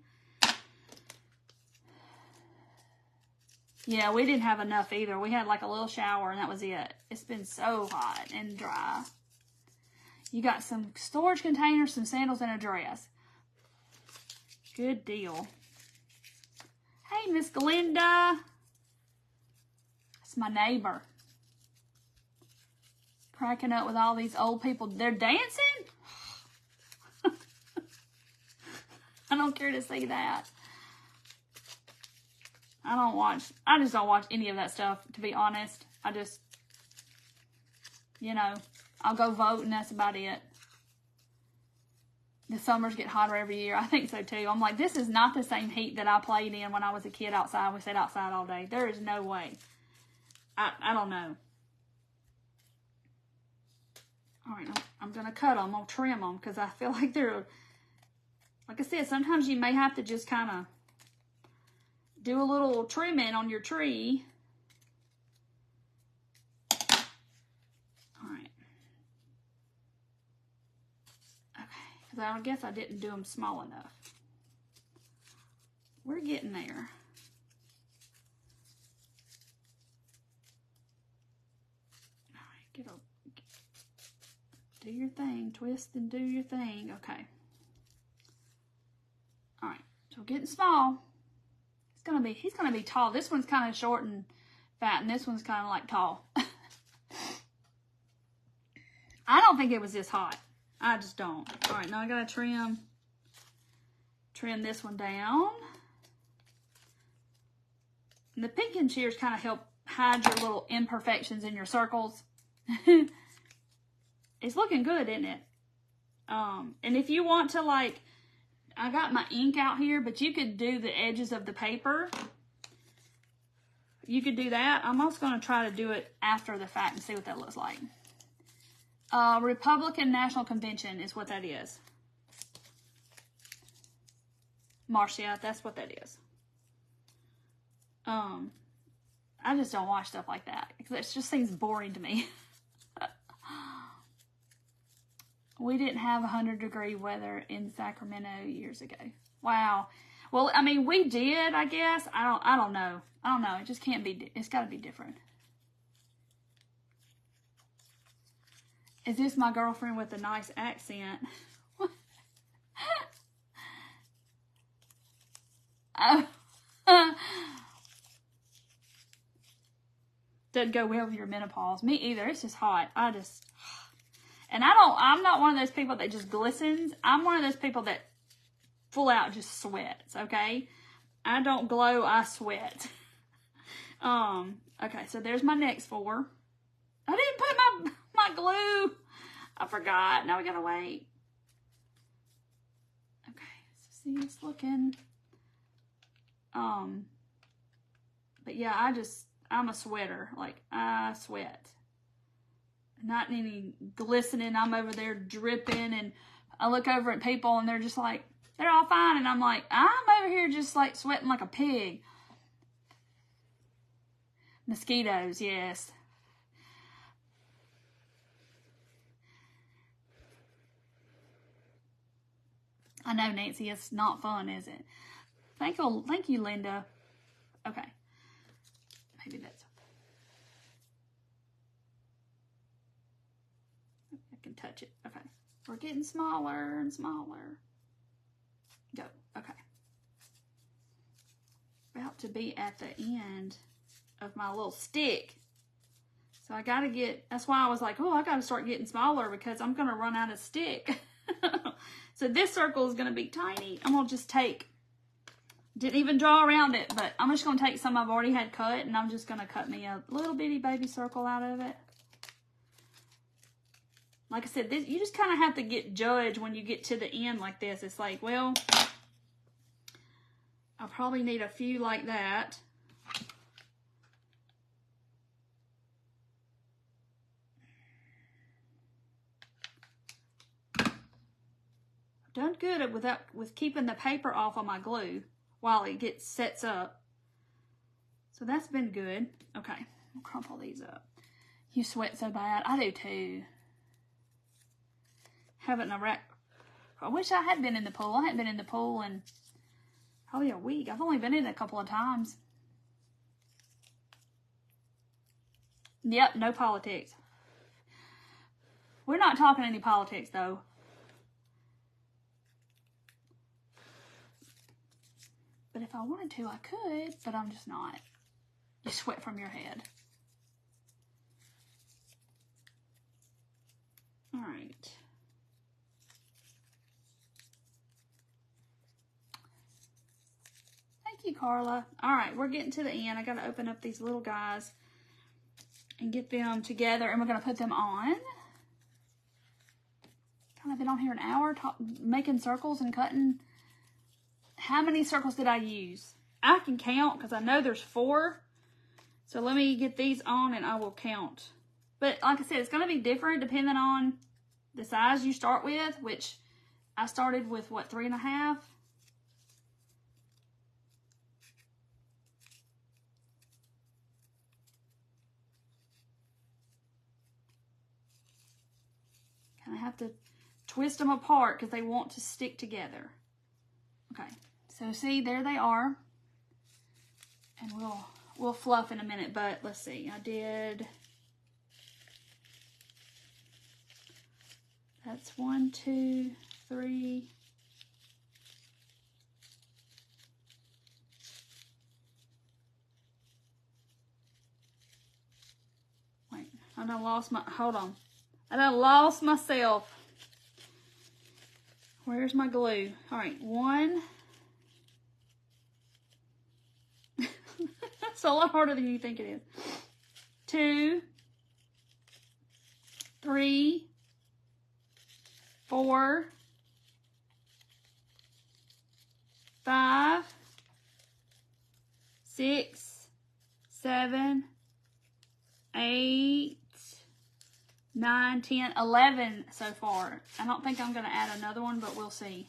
S1: Yeah, we didn't have enough either. We had like a little shower and that was it. It's been so hot and dry. You got some storage containers, some sandals, and a dress. Good deal. Hey, Miss Glinda. That's my neighbor. Cracking up with all these old people. They're dancing? I don't care to see that. I just don't watch any of that stuff, to be honest. I just, you know, I'll go vote and that's about it. The summers get hotter every year. I think so too. I'm like, this is not the same heat that I played in when I was a kid outside. We sat outside all day. There is no way. I don't know. All right, I'm going to cut them. I'll trim them because I feel like they're, like I said, sometimes you may have to just kind of do a little trimming on your tree. All right. Okay, because I guess I didn't do them small enough. We're getting there. All right, do your thing. Twist and do your thing. Okay. All right, so getting small. He's gonna be tall. This one's kind of short and fat, and this one's kind of like tall. I don't think it was this hot. I just don't. All right, now I gotta trim this one down. And the pinking shears kind of help hide your little imperfections in your circles. It's looking good, isn't it? And if you want to, like, I got my ink out here, but you could do the edges of the paper. You could do that. I'm also going to try to do it after the fact and see what that looks like. Republican National Convention is what that is. Marcia, that's what that is. I just don't watch stuff like that because it just seems boring to me. We didn't have 100-degree weather in Sacramento years ago. Wow. Well, I mean, we did, I guess. I don't know. I don't know. It just can't be. It's got to be different. Is this my girlfriend with a nice accent? Doesn't go well with your menopause. Me either. It's just hot. And I'm not one of those people that just glistens. I'm one of those people that full out just sweats, okay? I don't glow, I sweat. Okay, so there's my next 4. I didn't put my glue. I forgot. Now we gotta wait. Okay, so see, it's looking. But yeah, I'm a sweater. Like, I sweat. Not any glistening. I'm over there dripping, and I look over at people and they're just like, they're all fine, and I'm like, I'm over here just like sweating like a pig. Mosquitoes, yes. I know, Nancy, it's not fun, is it? Thank you, Linda. Okay. Maybe that's touch it. Okay. We're getting smaller and smaller. Go. Okay. About to be at the end of my little stick. So I got to get, that's why I was like, oh, I got to start getting smaller because I'm going to run out of stick. So this circle is going to be tiny. I'm going to just didn't even draw around it, but I'm just going to take some I've already had cut, and I'm just going to cut me a little bitty baby circle out of it. Like I said, you just kind of have to get judged when you get to the end like this. It's like, well, I'll probably need a few like that. I've done good with keeping the paper off of my glue while it sets up. So that's been good. Okay, I'll crumple these up. You sweat so bad. I do too. Haven't a rack. I wish I had been in the pool. I hadn't been in the pool in probably a week. I've only been in it a couple of times. Yep, no politics. We're not talking any politics though. But if I wanted to, I could, but I'm just not. You sweat from your head. All right. Thank you, Carla. All right, we're getting to the end. I got to open up these little guys and get them together, and we're going to put them on. Kind of been on here an hour making circles and cutting. How many circles did I use? I can count because I know there's 4. So let me get these on and I will count. But like I said, it's going to be different depending on the size you start with, which I started with, what, 3.5? Kind of have to twist them apart because they want to stick together. Okay, so see, there they are. And we'll fluff in a minute, but let's see. I did... That's 1, 2, 3. Wait, I done lost my, hold on. I done lost myself. Where's my glue? All right, 1. It's a lot harder than you think it is. 2, 3, 4, 5, 6, 7, 8, 9, 10, 11 so far. I don't think I'm going to add another one, but we'll see.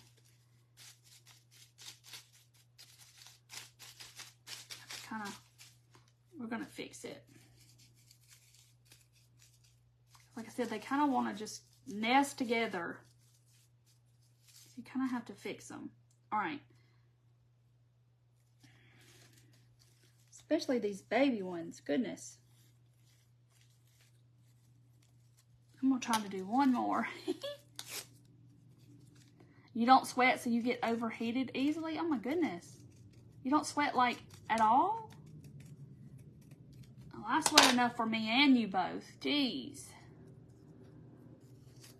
S1: We're going to fix it. Like I said, they kind of want to just nest together. So you kind of have to fix them. All right. Especially these baby ones. Goodness. I'm going to try to do one more. You don't sweat so you get overheated easily? Oh my goodness. You don't sweat like at all? Oh, I sweat enough for me and you both. Jeez.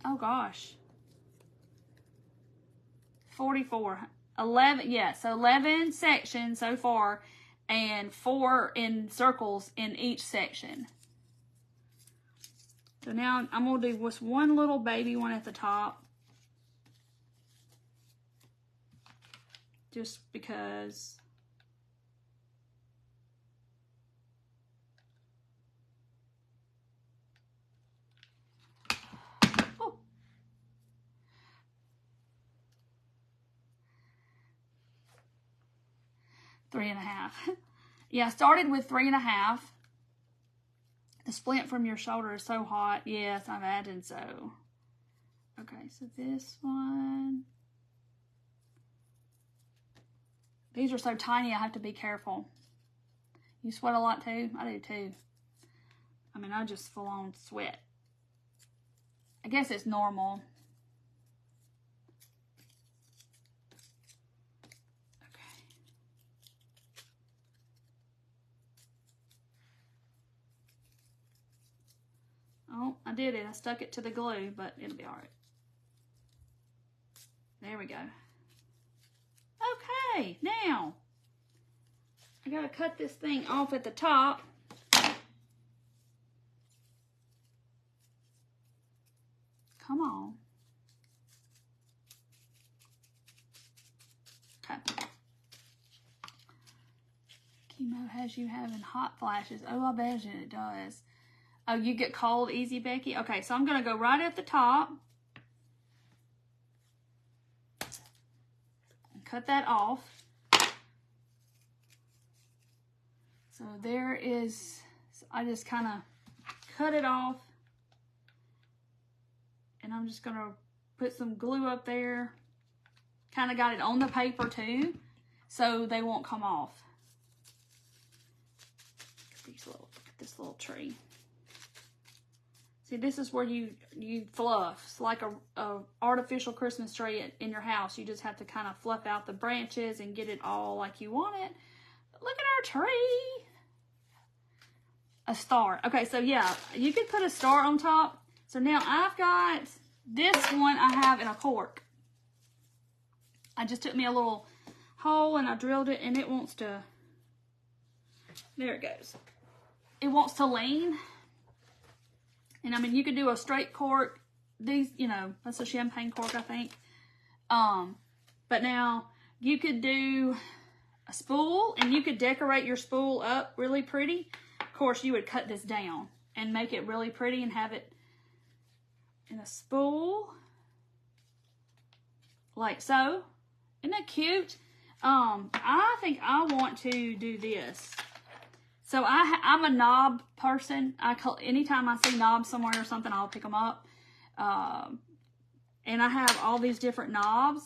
S1: Oh gosh. 44. 11, yeah, so 11 sections so far and 4 in circles in each section. So now I'm going to do just one little baby one at the top. Just because. Oh. 3.5. Yeah, I started with 3.5. The splint from your shoulder is so hot. Yes, I imagine so. Okay, so this one. These are so tiny, I have to be careful. You sweat a lot too? I do too. I mean, I just full on sweat. I guess it's normal. Okay. Oh, I did it. I stuck it to the glue, but it'll be all right. There we go. Okay, now I gotta cut this thing off at the top. Come on. Okay. Chemo has you having hot flashes. Oh, I bet it does. Oh, you get cold easy, Becky? Okay, so I'm going to go right at the top. And cut that off. So there is, so I just kind of cut it off. And I'm just going to put some glue up there. Kind of got it on the paper too, so they won't come off. Look at this little tree. See, this is where you fluff. It's like a artificial Christmas tree in your house. You just have to kind of fluff out the branches and get it all like you want it. Look at our tree. A star. Okay, so yeah, you could put a star on top. So now I've got this one I have in a cork. I just took me a little hole and I drilled it, and it wants to, there it goes. It wants to lean. And I mean, you could do a straight cork. These, you know, that's a champagne cork, I think. But now you could do a spool, and you could decorate your spool up really pretty. Of course, you would cut this down and make it really pretty and have it in a spool. Like so. Isn't that cute? I think I want to do this. So I'm a knob person. Anytime I see knobs somewhere or something, I'll pick them up. And I have all these different knobs.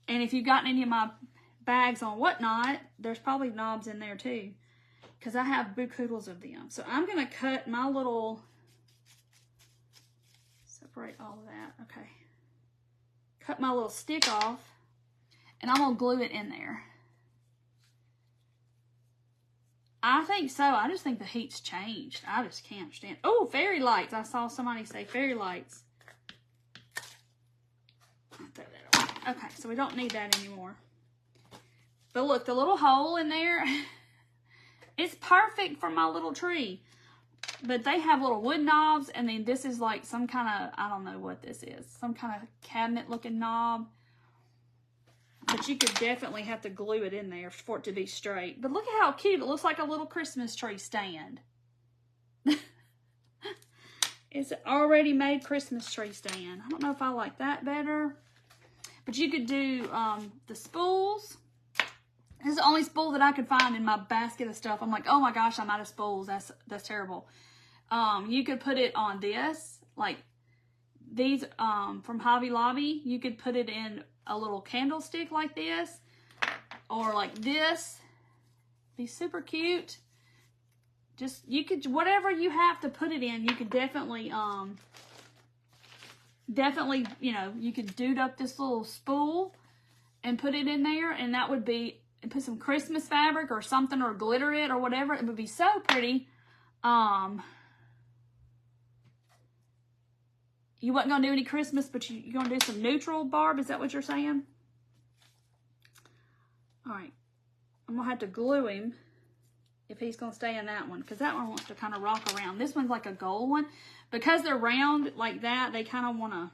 S1: And if you've gotten any of my bags on Whatnot, there's probably knobs in there too. Because I have boo-koodles of them. So I'm going to cut my little... Separate all of that. Okay. Cut my little stick off, and I'm going to glue it in there. I think so. I just think the heat's changed. I just can't understand. Oh, fairy lights. I saw somebody say fairy lights. I'll throw that away. Okay, so we don't need that anymore. But look, the little hole in there, it's perfect for my little tree. But they have little wood knobs, and then this is like some kind of, I don't know what this is. Some kind of cabinet looking knob. But you could definitely have to glue it in there for it to be straight. But look at how cute. It looks like a little Christmas tree stand. It's an already made Christmas tree stand. I don't know if I like that better. But you could do the spools. This is the only spool that I could find in my basket of stuff. I'm like, oh my gosh, I'm out of spools. That's terrible. You could put it on this, like these from Hobby Lobby. You could put it in a little candlestick like this, or like this. Be super cute. Just, you could, whatever you have to put it in, you could definitely, you know, you could dude up this little spool and put it in there, and that would be, and put some Christmas fabric or something, or glitter it or whatever. It would be so pretty. You wasn't going to do any Christmas, but you're going to do some neutral, Barb? Is that what you're saying? All right. I'm going to have to glue him if he's going to stay in that one, because that one wants to kind of rock around. This one's like a gold one. Because they're round like that, they kind of want to...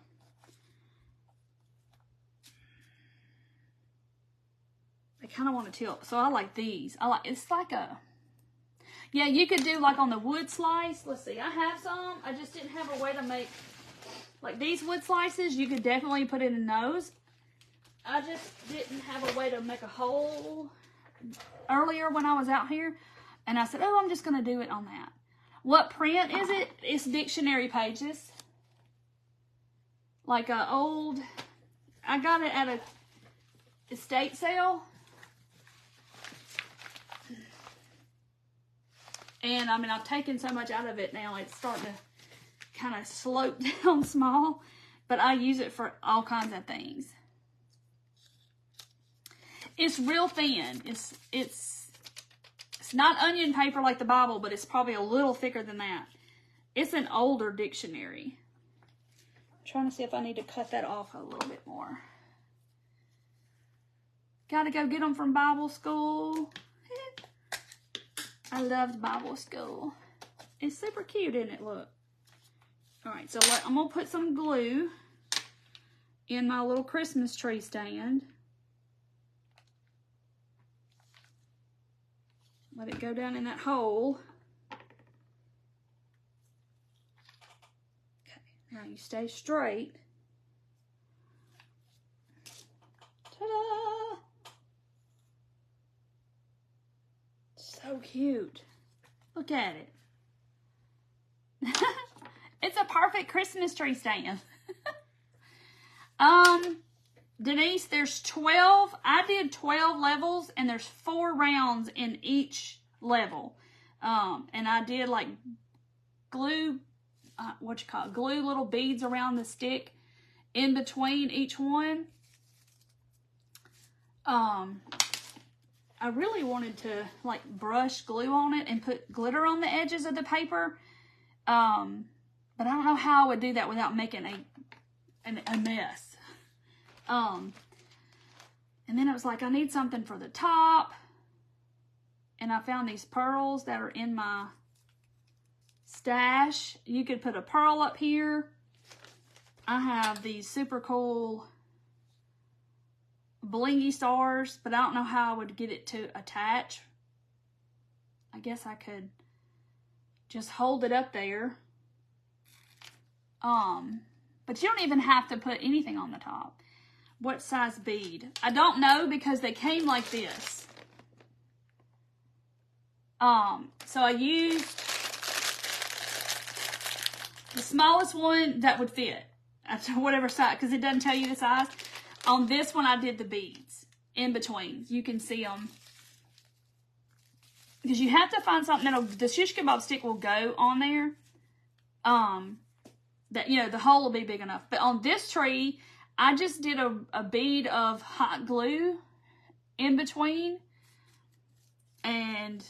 S1: They kind of want to tilt. So I like these. It's like a... Yeah, you could do like on the wood slice. Let's see. I have some. I just didn't have a way to make... Like these wood slices, you could definitely put it in those. I just didn't have a way to make a hole earlier when I was out here. And I said, oh, I'm just going to do it on that. What print is it? It's dictionary pages. Like a old... I got it at a estate sale. And, I mean, I've taken so much out of it now, it's starting to kind of slope down small. But I use it for all kinds of things. It's real thin. It's not onion paper like the Bible, but it's probably a little thicker than that. It's an older dictionary. I'm trying to see if I need to cut that off a little bit more. Gotta go get them from Bible school. I loved Bible school. It's super cute, isn't it? Look. Alright, so I'm going to put some glue in my little Christmas tree stand. Let it go down in that hole. Okay, now you stay straight. Ta-da! So cute. Look at it. It's a perfect Christmas tree stand. Denise, there's 12. I did 12 levels, and there's 4 rounds in each level. And I did like glue, glue little beads around the stick in between each one. I really wanted to like brush glue on it and put glitter on the edges of the paper. But I don't know how I would do that without making a mess. And then I was like, I need something for the top. And I found these pearls that are in my stash. You could put a pearl up here. I have these super cool blingy stars, but I don't know how I would get it to attach. I guess I could just hold it up there. But you don't even have to put anything on the top. What size bead? I don't know because they came like this. So I used the smallest one that would fit. Whatever size, because it doesn't tell you the size. On this one, I did the beads in between. You can see them. Because you have to find something that'll, the shish kebab stick will go on there. That, you know, the hole will be big enough. But on this tree, I just did a bead of hot glue in between and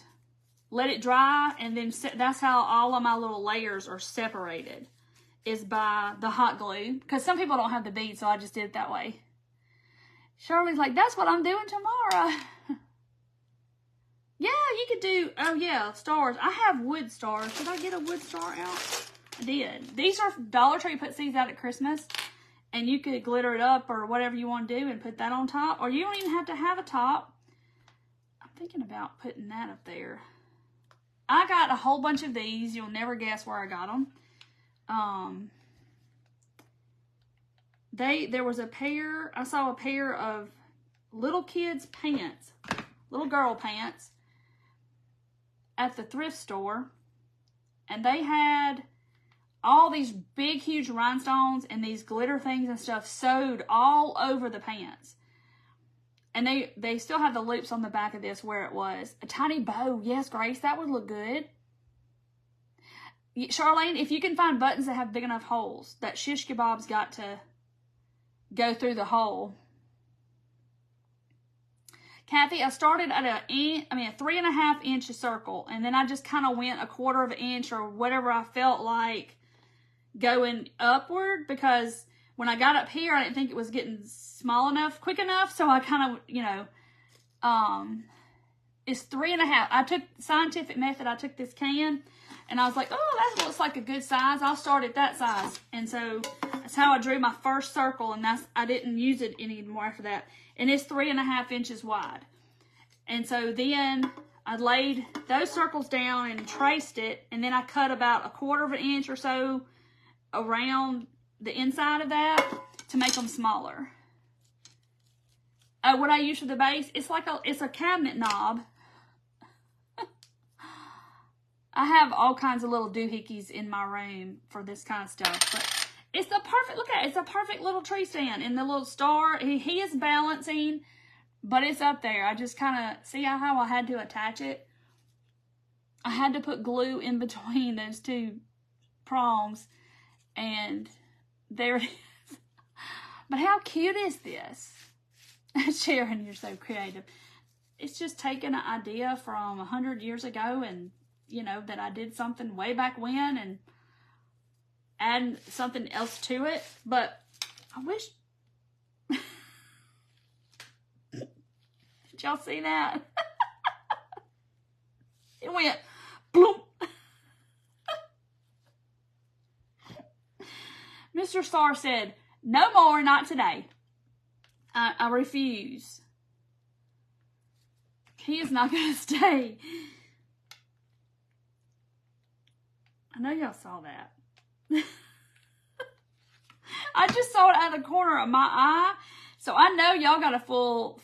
S1: let it dry, and then that's how all of my little layers are separated, is by the hot glue, because some people don't have the beads, so I just did it that way. Shirley's like, that's what I'm doing tomorrow. Yeah, you could do, oh yeah, stars. I have wood stars. Did I get a wood star out? I did. These are Dollar Tree puts these out at Christmas. And you could glitter it up or whatever you want to do and put that on top. Or you don't even have to have a top. I'm thinking about putting that up there. I got a whole bunch of these. You'll never guess where I got them. There was a pair, I saw a pair of little kids' pants, little girl pants at the thrift store. And they had all these big, huge rhinestones and these glitter things and stuff sewed all over the pants. And they still have the loops on the back of this where it was. A tiny bow. Yes, Grace, that would look good. Charlene, if you can find buttons that have big enough holes, that shish kebab's got to go through the hole. Kathy, I started at a 3.5 inch circle, and then I just kind of went 1/4 of an inch or whatever I felt like going upward, because when I got up here, I didn't think it was getting small enough, quick enough, so I kind of, you know, it's 3.5. I took Scientific Method. I took this can, and I was like, oh, that looks like a good size. I'll start at that size. And so that's how I drew my first circle, and I didn't use it anymore after that. And it's 3.5 inches wide. And so then I laid those circles down and traced it, and then I cut about 1/4 of an inch or so around the inside of that to make them smaller. What I use for the base, it's a cabinet knob. I have all kinds of little doohickeys in my room for this kind of stuff, but it's the perfect, look at it, it's a perfect little tree stand. And the little star, he is balancing, but it's up there. I just kind of, see how I had to attach it? I had to put glue in between those two prongs, and there it is. But how cute is this? Sharon, you're so creative. It's just taking an idea from 100 years ago, and, you know, that I did something way back when, and add something else to it. But I wish, did y'all see that? It went bloop. Mr. Star said, no more, not today. I refuse. He is not going to stay. I know y'all saw that. I just saw it out of the corner of my eye. So I know y'all got a full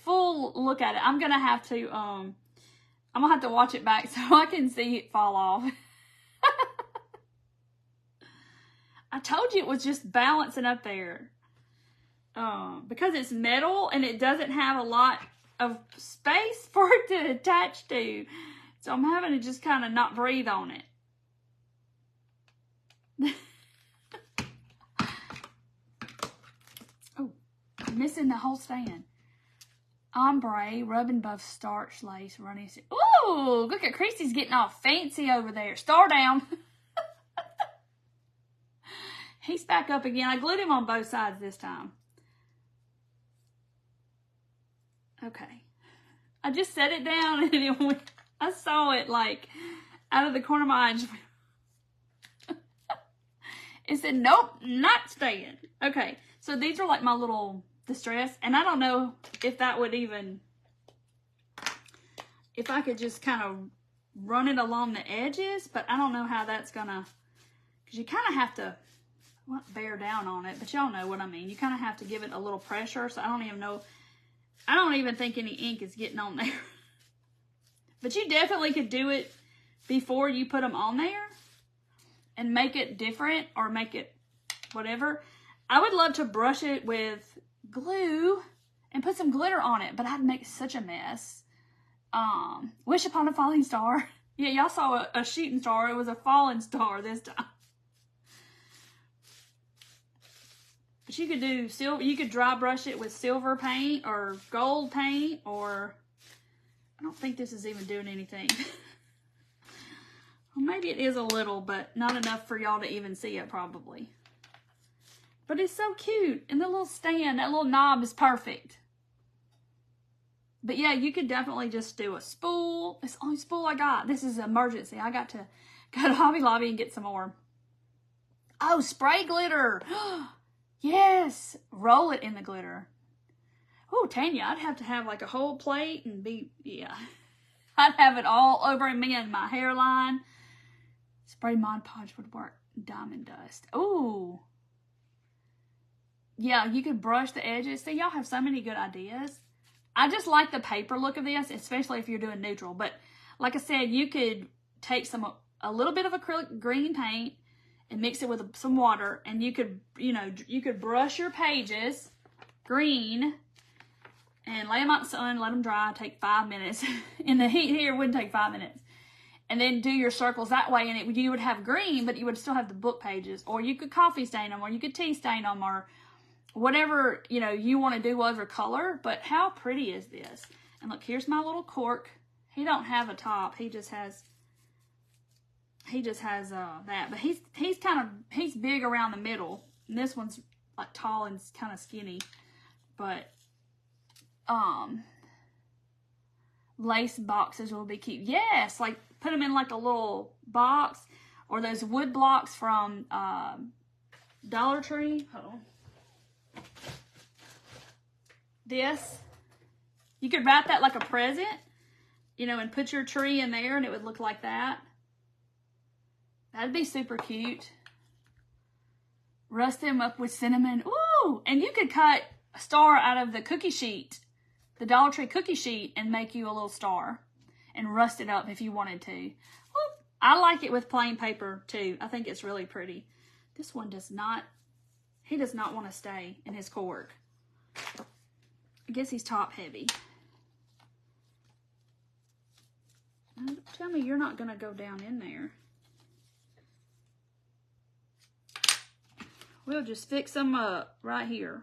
S1: look at it. I'm gonna have to watch it back so I can see it fall off. I told you it was just balancing up there. Because it's metal and it doesn't have a lot of space for it to attach to. So I'm having to just kind of not breathe on it. Oh, I'm missing the whole stand. Ombre, rubbing buff, starch, lace, running. Ooh, look at Christy's getting all fancy over there. Star down. He's back up again. I glued him on both sides this time. Okay. I just set it down and it went, I saw it like out of the corner of my eye. It said, nope, not staying. Okay. So these are like my little distress. And I don't know if that would even, if I could just kind of run it along the edges, but I don't know how that's gonna, because you kind of have to, well, bear down on it, but y'all know what I mean. You kind of have to give it a little pressure. So I don't even know. I don't even think any ink is getting on there. But you definitely could do it before you put them on there and make it different or make it whatever. I would love to brush it with glue and put some glitter on it, but I'd make such a mess. Wish upon a falling star. Yeah, y'all saw a shooting star. It was a falling star this time. But you could do you could dry brush it with silver paint or gold paint, or I don't think this is even doing anything. Well, maybe it is a little, but not enough for y'all to even see it probably. But it's so cute. And the little stand, that little knob is perfect. But yeah, you could definitely just do a spool. It's the only spool I got. This is an emergency. I got to go to Hobby Lobby and get some more. Oh, spray glitter. Yes, roll it in the glitter. Oh, Tanya, I'd have to have like a whole plate and be, yeah. I'd have it all over me and my hairline. Spray Mod Podge would work. Diamond dust. Oh. Yeah, you could brush the edges. See, y'all have so many good ideas. I just like the paper look of this, especially if you're doing neutral. But like I said, you could take a little bit of acrylic green paint and mix it with some water, and you could, you could brush your pages green and lay them out in the sun, let them dry, take 5 minutes. In the heat here, it wouldn't take 5 minutes. And then do your circles that way, and you would have green, but you would still have the book pages. Or you could coffee stain them, or you could tea stain them, or whatever, you want to do over color. But how pretty is this? And look, here's my little cork. He don't have a top. He just has that, but he's big around the middle, and this one's like tall and kind of skinny. But lace boxes will be cute. Yes, like put them in like a little box, or those wood blocks from Dollar Tree. Hold on. This, you could wrap that like a present, and put your tree in there, and it would look like that. That'd be super cute. Rust them up with cinnamon. Ooh! And you could cut a star out of the cookie sheet, the Dollar Tree cookie sheet, and make you a little star. And rust it up if you wanted to. Ooh, I like it with plain paper too. I think it's really pretty. This one does not, he does not want to stay in his cork. I guess he's top heavy. Tell me you're not going to go down in there. We'll just fix them up right here.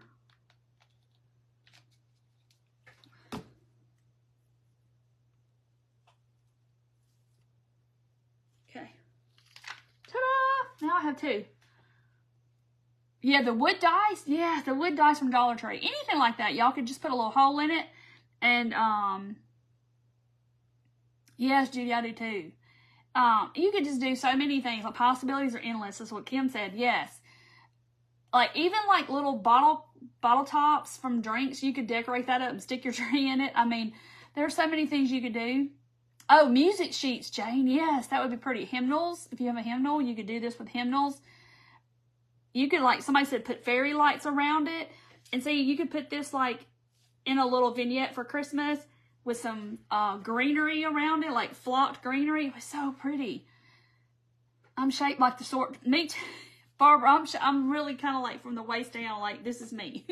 S1: Okay. Ta-da! Now I have two. Yeah, the wood dice. Yeah, the wood dice from Dollar Tree. Anything like that. Y'all could just put a little hole in it. And, yes, Judy, I do too. You could just do so many things. The possibilities are endless. That's what Kim said. Yes. Like, even like little bottle tops from drinks, you could decorate that up and stick your tree in it. I mean, there are so many things you could do. Oh, music sheets, Jane. Yes, that would be pretty. Hymnals. If you have a hymnal, you could do this with hymnals. You could, like, somebody said put fairy lights around it. And see, you could put this, like, in a little vignette for Christmas with some greenery around it, like flocked greenery. It was so pretty. I'm shaped like the sort, me too. Barbara, I'm really kind of like from the waist down, like, this is me.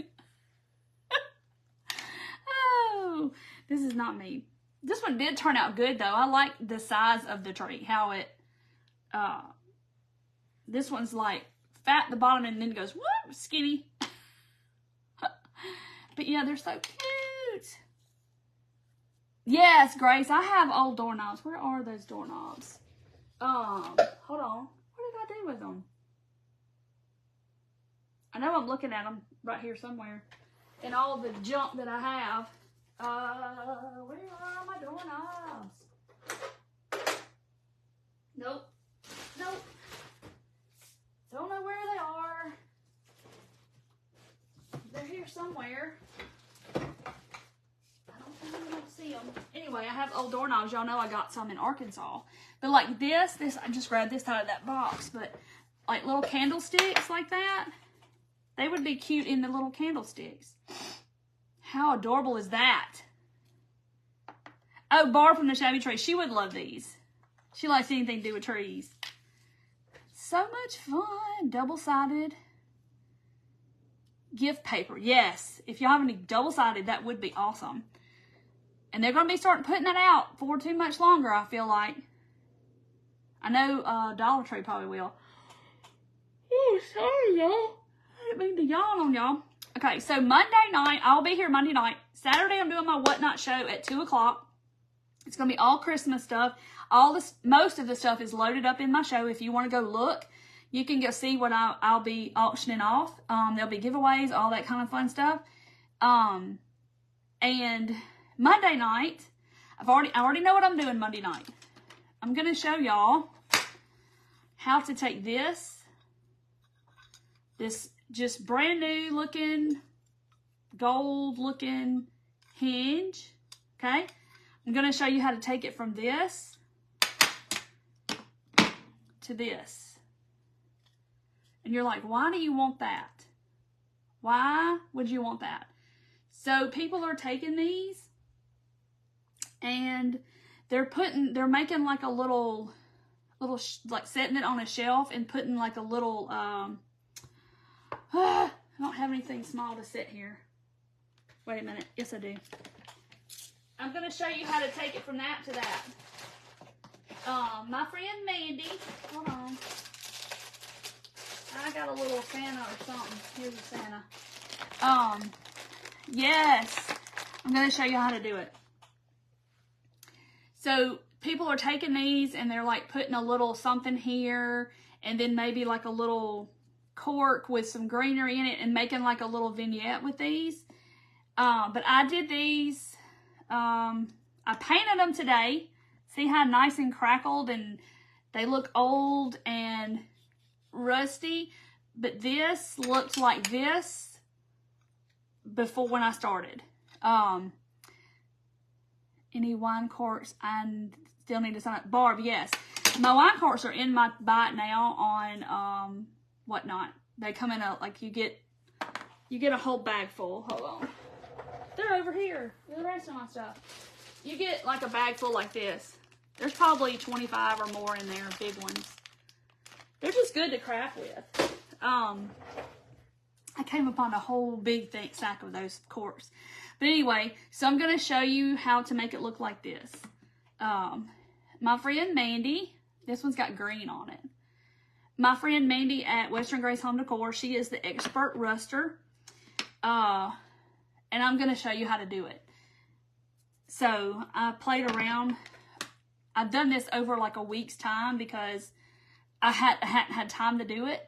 S1: Oh, this is not me. This one did turn out good, though. I like the size of the tree, how it, this one's like fat at the bottom and then goes, whoop, skinny. But yeah, they're so cute. Yes, Grace, I have old doorknobs. Where are those doorknobs? Hold on. What did I do with them? I know I'm looking at them right here somewhere. And all the junk that I have. Where are my doorknobs? Nope. Nope. Don't know where they are. They're here somewhere. I don't see them. Anyway, I have old doorknobs. Y'all know I got some in Arkansas. But like this, I just grabbed this out of that box. But like little candlesticks like that, they would be cute in the little candlesticks. How adorable is that? Oh, Barb from the Shabby Tree. She would love these. She likes anything to do with trees. So much fun. Double-sided gift paper. Yes. If y'all have any double-sided, that would be awesome. And they're going to be starting putting that out for too much longer, I feel like. I know Dollar Tree probably will. Oh, sorry, y'all. I didn't mean to yawn on y'all. Okay, so Monday night, I'll be here Monday night. Saturday, I'm doing my Whatnot show at 2 o'clock. It's going to be all Christmas stuff. Most of the stuff is loaded up in my show. If you want to go look, you can go see what I'll be auctioning off. There'll be giveaways, all that kind of fun stuff. And Monday night, I already know what I'm doing Monday night. I'm going to show y'all how to take this just brand new looking, gold looking hinge, okay? I'm going to show you how to take it from this to this. And you're like, why do you want that? Why would you want that? So people are taking these and they're making like a little, like setting it on a shelf and putting like a little, I don't have anything small to sit here. Wait a minute. Yes, I do. I'm going to show you how to take it from that to that. My friend Mandy, hold on. I got a little Santa or something. Here's a Santa. Yes. I'm going to show you how to do it. So people are taking these and they're like putting a little something here and then maybe like a little cork with some greenery in it and making like a little vignette with these. But I did these. I painted them today. See how nice and crackled and they look old and rusty. But this looked like this before when I started. Any wine corks? I still need to sign up. Barb, yes. My wine corks are in my buy it now on Whatnot. They come in a, like you get a whole bag full. Hold on. They're over here. The rest of my stuff. You get like a bag full like this. There's probably 25 or more in there, big ones. They're just good to craft with. I came upon a whole big thick sack of those corks. But anyway, so I'm going to show you how to make it look like this. My friend Mandy, this one's got green on it. My friend Mandy at Western Grace Home Decor, she is the expert ruster. And I'm going to show you how to do it. So I played around. I've done this over like a week's time because I hadn't had time to do it.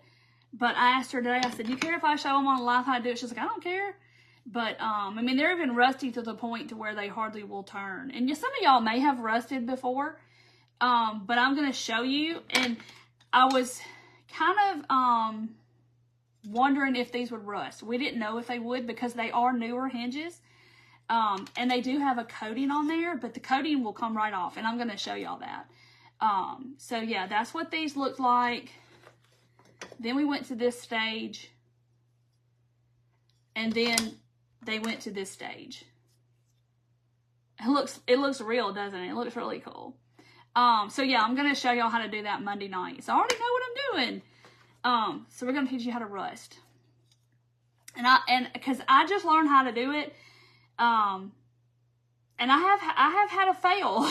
S1: But I asked her today, I said, do you care if I show them on live how to do it? She's like, I don't care. But, I mean, they're even rusty to the point to where they hardly will turn. And some of y'all may have rusted before. But I'm going to show you. And I was kind of wondering if these would rust. We didn't know if they would because they are newer hinges. And they do have a coating on there, but the coating will come right off, and I'm going to show y'all that. So yeah, that's what these look like. Then we went to this stage, and then they went to this stage. It looks real, doesn't it? It looks really cool. So yeah, I'm going to show y'all how to do that Monday night. So I already know what I'm doing. So we're going to teach you how to rust. And because I just learned how to do it. And I have had a fail.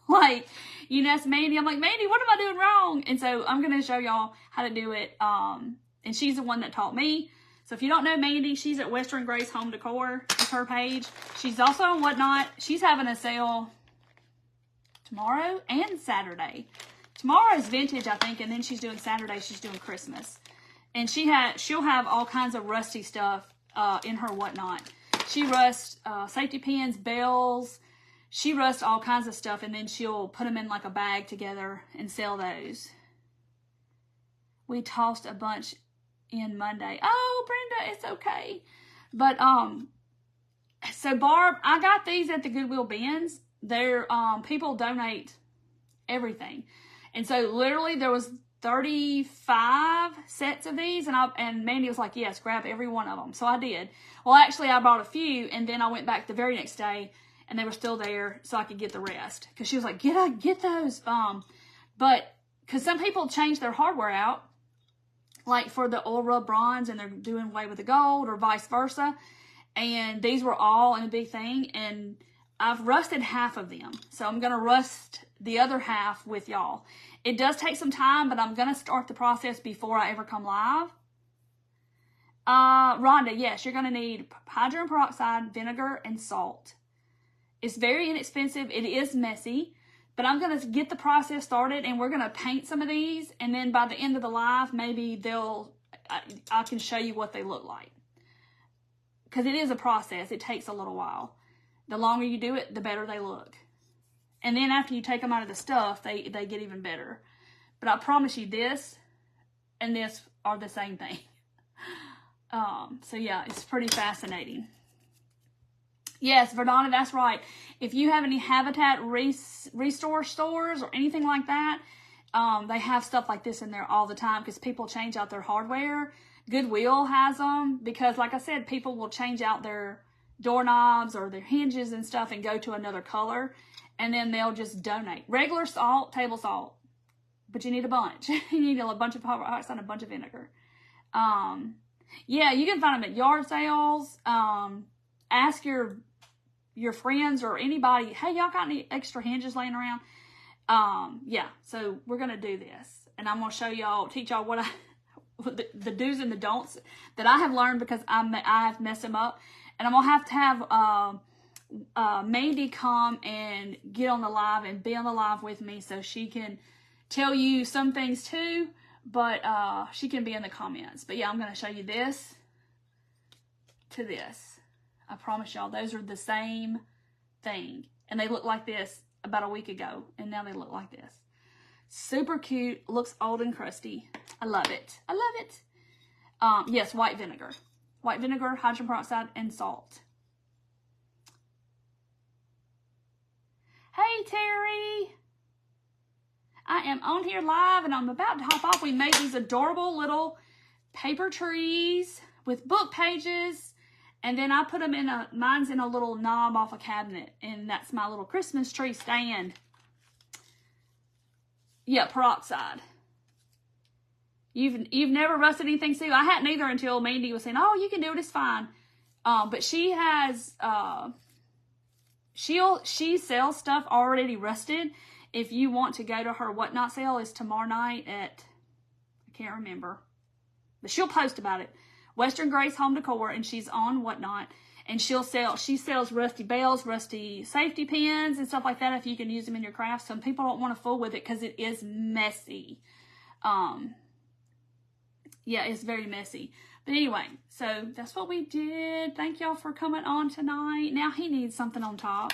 S1: Like, you know, it's Mandy. I'm like, Mandy, what am I doing wrong? And so I'm going to show y'all how to do it. And she's the one that taught me. So if you don't know Mandy, she's at Western Grace Home Decor. It's her page. She's also on Whatnot. She's having a sale tomorrow and Saturday. Tomorrow's vintage, I think, and then she's doing Saturday. She's doing Christmas. And she'll have all kinds of rusty stuff in her Whatnot. She rusts safety pins, bells. She rusts all kinds of stuff, and then she'll put them in like a bag together and sell those. We tossed a bunch in Monday. Oh, Brenda, it's okay. But so Barb, I got these at the Goodwill bins. They're people donate everything, and so literally there was 35 sets of these, and Mandy was like, yes, grab every one of them. So I did. Well, actually, I bought a few, and then I went back the very next day, and they were still there, so I could get the rest. Because she was like, get those. But because some people change their hardware out, like for the oil rub bronze, and they're doing away with the gold, or vice versa. And these were all in a big thing, and I've rusted half of them. So I'm going to rust the other half with y'all. It does take some time, but I'm going to start the process before I ever come live. Rhonda, yes, you're going to need hydrogen peroxide, vinegar, and salt. It's very inexpensive. It is messy, but I'm going to get the process started, and we're going to paint some of these, and then by the end of the live, maybe I can show you what they look like. Because it is a process. It takes a little while. The longer you do it, the better they look. And then after you take them out of the stuff, they get even better. But I promise you, this and this are the same thing. So yeah, it's pretty fascinating. Yes, Verdana, that's right. If you have any Habitat Restore stores or anything like that, they have stuff like this in there all the time because people change out their hardware. Goodwill has them because, like I said, people will change out their doorknobs or their hinges and stuff and go to another color, and then they'll just donate. Regular salt, table salt, but you need a bunch. You need a bunch of peroxide and a bunch of vinegar. Yeah, you can find them at yard sales. Ask your friends or anybody, hey, y'all got any extra hinges laying around? Yeah, so we're going to do this. And I'm going to show y'all, teach y'all what the do's and the don'ts that I have learned because I have messed them up. And I'm going to have Mandy come and get on the live and be on the live with me so she can tell you some things too, but she can be in the comments. But yeah, I'm going to show you this to this. I promise y'all, those are the same thing. And they look like this about a week ago, and now they look like this. Super cute, looks old and crusty. I love it. I love it. Yes, white vinegar. White vinegar, hydrogen peroxide, and salt. Hey, Terry. I am on here live, and I'm about to hop off. We made these adorable little paper trees with book pages. And then I put them in mine's in a little knob off a cabinet. And that's my little Christmas tree stand. Yeah, peroxide. You've never rusted anything, Sue? I hadn't either until Mandy was saying, oh, you can do it, it's fine. But she has, she sells stuff already rusted. If you want to go to her Whatnot sale, it's tomorrow night at, I can't remember. But she'll post about it. Western Grace Home Decor, and she's on Whatnot, and she sells rusty bells, rusty safety pins, and stuff like that if you can use them in your craft. Some people don't want to fool with it because it is messy. Yeah, it's very messy. But anyway, so that's what we did. Thank y'all for coming on tonight. Now he needs something on top.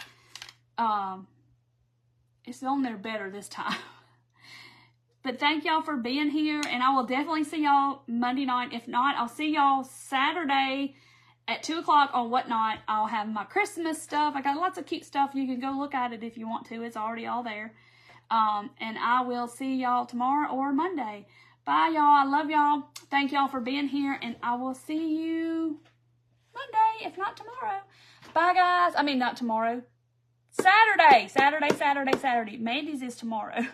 S1: It's on there better this time. But thank y'all for being here, and I will definitely see y'all Monday night. If not, I'll see y'all Saturday at 2 o'clock on Whatnot, I'll have my Christmas stuff. I got lots of cute stuff. You can go look at it if you want to. It's already all there. And I will see y'all tomorrow or Monday. Bye, y'all. I love y'all. Thank y'all for being here, and I will see you Monday, if not tomorrow. Bye, guys. I mean, not tomorrow. Saturday. Saturday. Mandy's is tomorrow.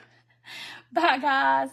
S1: Bye, guys.